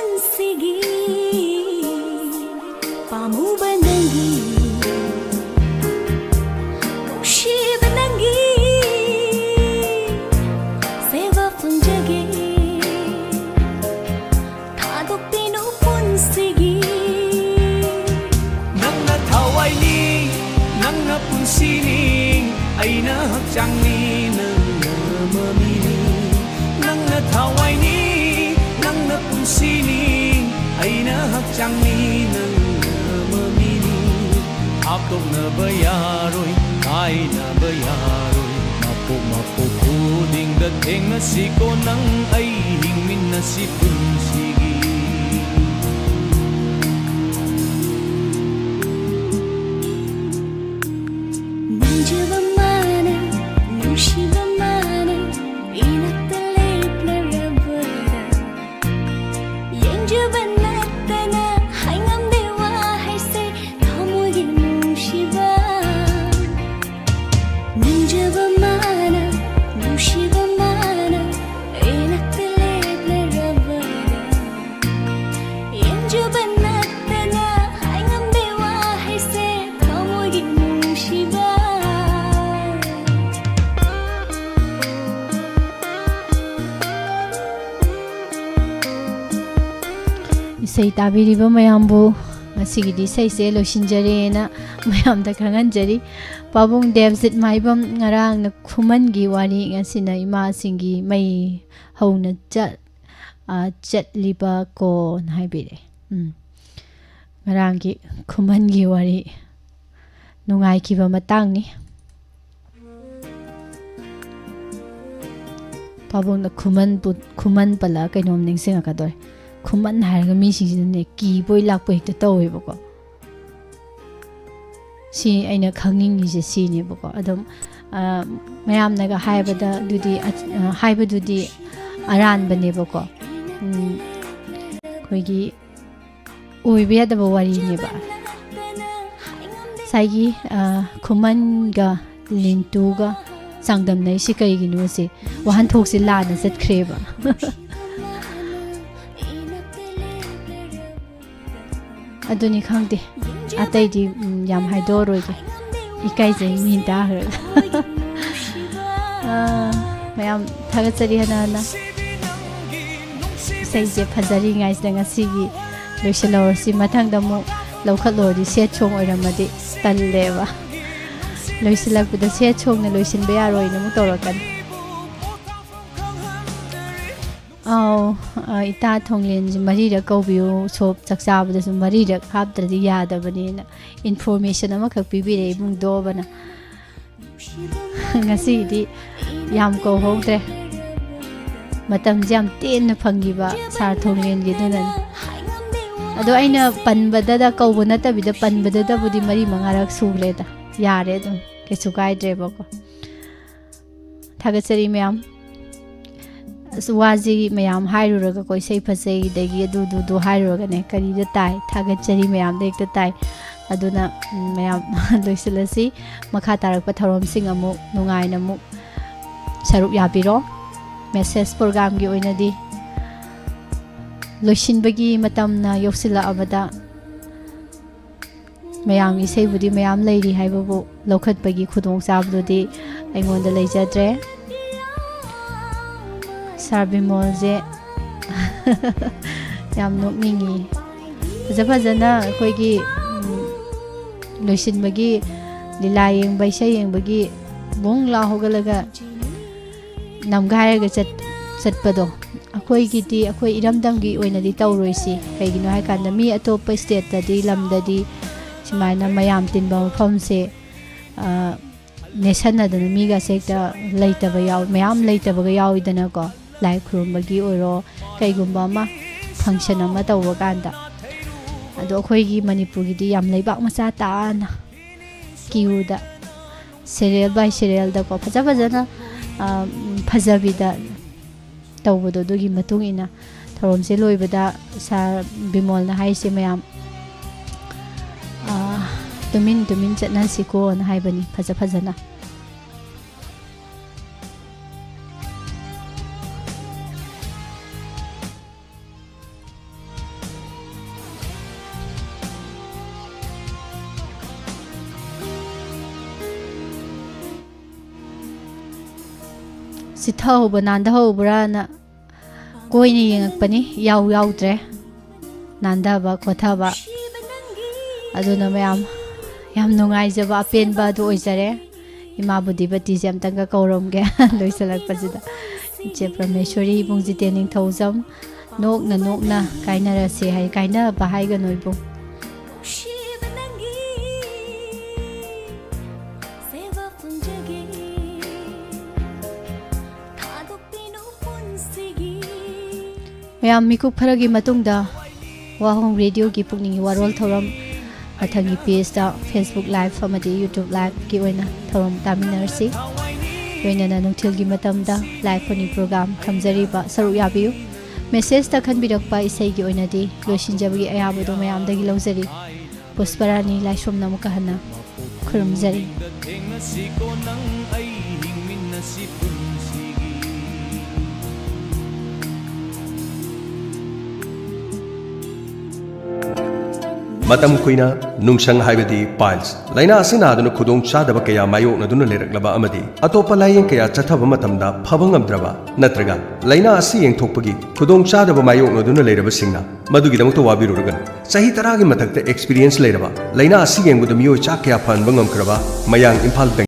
ꯄꯨꯟꯁꯤꯒꯤ ꯄꯥꯝꯃꯨꯕ ꯅꯪꯒꯤ ꯅꯨꯡꯁꯤꯕ ꯅꯪꯒꯤ ꯁꯦꯕ ꯐꯪꯖꯒꯦ ꯊꯥꯗꯣꯛꯄꯤꯅꯨ ꯄꯨꯟꯁꯤꯒꯤ ꯅꯪꯅ ꯊꯋꯥꯏꯅꯤ ꯅꯪꯅ ꯄꯨꯟꯁꯤꯅꯤ ꯑꯩꯅ ꯍꯛꯆꯥꯡꯅꯤ ꯅꯪꯅ ꯃꯃꯤꯅꯤ ꯅꯪꯅ ꯊꯋꯥꯏꯅꯤ ꯅꯪꯅ ꯄꯨꯟꯁꯤꯅꯤ ꯑꯩꯅ ꯍꯛꯆꯥꯡꯅꯤ ꯅꯪꯅ ꯃꯃꯤꯅꯤ ꯍꯥꯞꯇꯣꯛꯅꯕ ꯌꯥꯔꯣꯏ ꯀꯥꯏꯅꯕ ꯌꯥꯔꯣꯏ ꯃꯄꯣꯛ ꯃꯄꯣꯛ ꯈꯨꯗꯤꯡꯗ ꯊꯦꯡꯅꯁꯤꯀꯣ ꯅꯪ ꯑꯩ ꯍꯤꯡꯃꯤꯟꯅꯁꯤ ꯄꯨꯟꯁꯤꯒꯤ ꯅꯨꯡꯖꯕ ꯃꯥꯅ ꯅꯨꯡꯁꯤꯕ ꯃꯥꯅ 이나tta ꯂꯦꯞꯂꯔꯕꯗ ꯌꯦꯡꯖꯕ ꯅꯠꯇꯅ ꯍꯥꯏꯉꯝꯗꯦ ꯋꯥꯍꯩꯁꯦ ꯊꯃꯣꯏꯒꯤ ꯅꯨꯡꯁꯤꯕ ꯅꯨꯡꯖꯕ ꯃꯥꯅ ꯅꯨꯡꯁꯤꯕ ꯃꯥꯅ 이나tta ꯂꯦꯞꯂꯔꯕꯗ ꯌꯦꯡꯖꯕ ꯅꯠꯇꯅ ꯍꯥꯏꯉꯝꯗꯦ ꯋꯥꯍꯩꯁꯦ ꯊꯃꯣꯏꯒꯤ ꯅꯨꯡꯁꯤꯕ Isay tabiriba mayambu ngasigidi isayse loisinjareena mayamda khanganjari pabung Devjit maibam ngarang na khumangi wari ngasina ima singi mai hauna chatliba ko haibire ngarangi khumangi wari nungai kiba matang ni pabung na khuman pala kainom ningsing akador khuman harga mi singine ki boi lakpo hekta tawebako si aina khangning gi si ne bako adom mayam naga haibada dudi haibadudi aran bane bako koigi oibe da wari ne ba saigi khuman ga lintu ga sangdam nei si kai gi no se wahan thok si la na sat khreba aduni khangde atai di yam haidor roge ikai je min da har mayam thaga chari hana na sai je phajari ngai sanga sigi loishalor si mathang da mu lokhat lor di se chong oiramadi talleba loisilak da se chong na loisin be yaroi na mu torokan ita thonglen ji mari ra kaubiu sop chaksa bada su mari ra khap tradi yada bani na information ama khak pi bi re mung do bana ngasi di yam ko hogre matam jam ten na phangi ba sar thonglen gi dunan ado aina panbada da kaubuna ta bi da panbada da budi mari mangarak sugle da yare dum ke sukai dre ba ko thagasari myam waji mayam hairuraga koi sei phasei degi du hairuraga ne kari da tai thagachari mayam dek da tai aduna mayam loisilasi makha tarak pa thorom sing amu nungai na mu saruk yabiro message program gi oina di loisin bagi matam na yoksila abada mayam isei budi mayam leiri haibabu lokhat bagi khudong sabdu di aingonda leijadre Sarbimol je yam nokningi fajana koigi loisin bagi lila yeng bai sai yeng bagi bong la hogalaga namgai ga chat pado akoi gi ti akoi iramdam gi oina di tawroi si kaigino hai kan mi atop state ta di lam da di simaina mayam tinba phom se nation na da mi ga sekta leita ba yaw mayam leita ba ga yaw idana ko lai khrum bagi oro kaigumba ma function ama tawa kanda ado khoi gi manipur gi di yam leibak macha ta na kiu da serial by serial da ko phajana phajabi da tawbodo dogi matung ina thorom se loibada sa bimol na hai se mayam tumin chatna siko na hai bani phajana ꯆꯤꯊꯍꯧꯕ ꯅꯥꯟꯊꯍꯧꯕ꯭ꯔꯥꯅ ꯀꯣꯏꯅ ꯌꯦꯡꯉꯛꯄꯅꯤ ꯌꯥꯎꯗ꯭ꯔꯦ ꯅꯥꯟꯊꯕ ꯈꯣꯊꯕ ꯑꯗꯨꯅ ꯃꯌꯥꯝ ꯌꯥꯝ ꯅꯨꯡꯉꯥꯏꯖꯕ ꯑꯄꯦꯟꯕ ꯑꯗꯨ ꯑꯣꯏꯖꯔꯦ ꯏꯃꯥꯕꯨꯗꯤ ꯕꯇꯤꯁꯦ ꯑꯝꯇꯪꯒ ꯀꯧꯔꯝꯒꯦ ꯂꯣꯏꯁꯤꯜꯂꯛꯄꯁꯤꯗ ꯏꯆꯦ ꯄ꯭ꯔꯃꯦꯁꯣꯔꯤ ꯏꯕꯨꯡ ꯖꯤꯇꯦꯟ ꯅꯤꯡꯊꯧꯖꯝ ꯅꯣꯛꯅ ꯀꯥꯏꯅꯔꯁꯦ ꯍꯥꯏ ꯀꯥꯏꯅꯕ ꯍꯥꯏꯒꯅꯨ ꯏꯕꯨꯡ ꯃꯌꯥꯝ ꯃꯤꯀꯨꯞ ꯈꯔꯒꯤ ꯃꯇꯨꯡꯗ ꯋꯥꯍꯣꯡ ꯔꯦꯗꯤꯑꯣꯒꯤ ꯄꯨꯛꯅꯤꯡꯒꯤ ꯋꯥꯔꯣꯜ ꯊꯧꯔꯝ ꯃꯊꯪꯒꯤ ꯄꯦꯖꯇ ꯐꯦꯁꯕꯨꯛ ꯂꯥꯏꯚ ꯑꯃꯗꯤ ꯌꯨꯇ꯭ꯌꯨꯕ ꯂꯥꯏꯚꯀꯤ ꯑꯣꯏꯅ ꯊꯧꯔꯝ ꯇꯥꯃꯤꯟꯅꯔꯁꯤ ꯂꯣꯏꯅꯅ ꯅꯨꯡꯊꯤꯜꯒꯤ ꯃꯇꯝꯗ ꯂꯥꯏꯚ ꯐꯣꯟ ꯄ꯭ꯔꯣꯒ꯭ꯔꯥꯝ ꯊꯝꯖꯔꯤꯕ ꯁꯔꯨꯛ ꯌꯥꯕꯤꯌꯨ ꯃꯦꯁꯦꯖꯇ ꯈꯟꯕꯤꯔꯛꯄ ꯏꯁꯩꯒꯤ ꯑꯣꯏꯅꯗꯤ ꯂꯣꯏꯁꯤꯟꯖꯕꯒꯤ ꯑꯌꯥꯕꯗꯨ ꯃꯌꯥꯝꯗꯒꯤ ꯂꯧꯖꯔꯤ ꯄꯨꯁꯄꯔꯥꯅꯤ ꯂꯥꯏꯁ꯭ꯔꯝꯅ ꯑꯃꯨꯛꯀ ꯍꯟꯅ ꯈꯨꯔꯨꯝꯖꯔꯤ ꯃꯇꯝ ꯀꯨꯏꯅ ꯅꯨꯡꯁꯪ ꯍꯥꯏꯕꯗꯤ ꯄꯥꯏꯜꯁ ꯂꯥꯏꯅꯥ ꯑꯁꯤꯅ ꯑꯗꯨꯅ ꯈꯨꯗꯣꯡ ꯆꯥꯗꯕ ꯀꯌꯥ ꯃꯥꯌꯣꯛꯅꯗꯨꯅ ꯂꯩꯔꯛꯂꯕ ꯑꯃꯗꯤ ꯑꯇꯣꯞꯄ ꯂꯥꯌꯦꯡ ꯀꯌꯥ ꯆꯠꯊꯕ ꯃꯇꯝꯗ ꯐꯕ ꯉꯝꯗ꯭ꯔꯕ ꯅꯠꯇ꯭ꯔꯒ ꯂꯥꯏꯅꯥ ꯑꯁꯤ ꯌꯦꯡꯊꯣꯛꯄꯒꯤ ꯈꯨꯗꯣꯡ ꯆꯥꯗꯕ ꯃꯥꯌꯣꯛꯅꯗꯨꯅ ꯂꯩꯔꯕꯁꯤꯡꯅ ꯃꯗꯨꯒꯤꯗꯃꯛꯇ ꯋꯥꯕꯤꯔꯨꯔꯒꯅꯨ ꯆꯍꯤ 10ꯒꯤ ꯃꯊꯛꯇ ꯑꯦꯛꯁꯄꯤꯔꯤꯌꯦꯟꯁ ꯂꯩꯔꯕ ꯂꯥꯏꯅꯥ ꯑꯁꯤ ꯌꯦꯡꯕꯗ ꯃꯤꯑꯣꯏ ꯆꯥ ꯀꯌꯥ ꯐꯍꯟꯕ ꯉꯝꯈ꯭ꯔꯕ ꯃꯌꯥꯡ ꯏꯝꯐꯥꯜ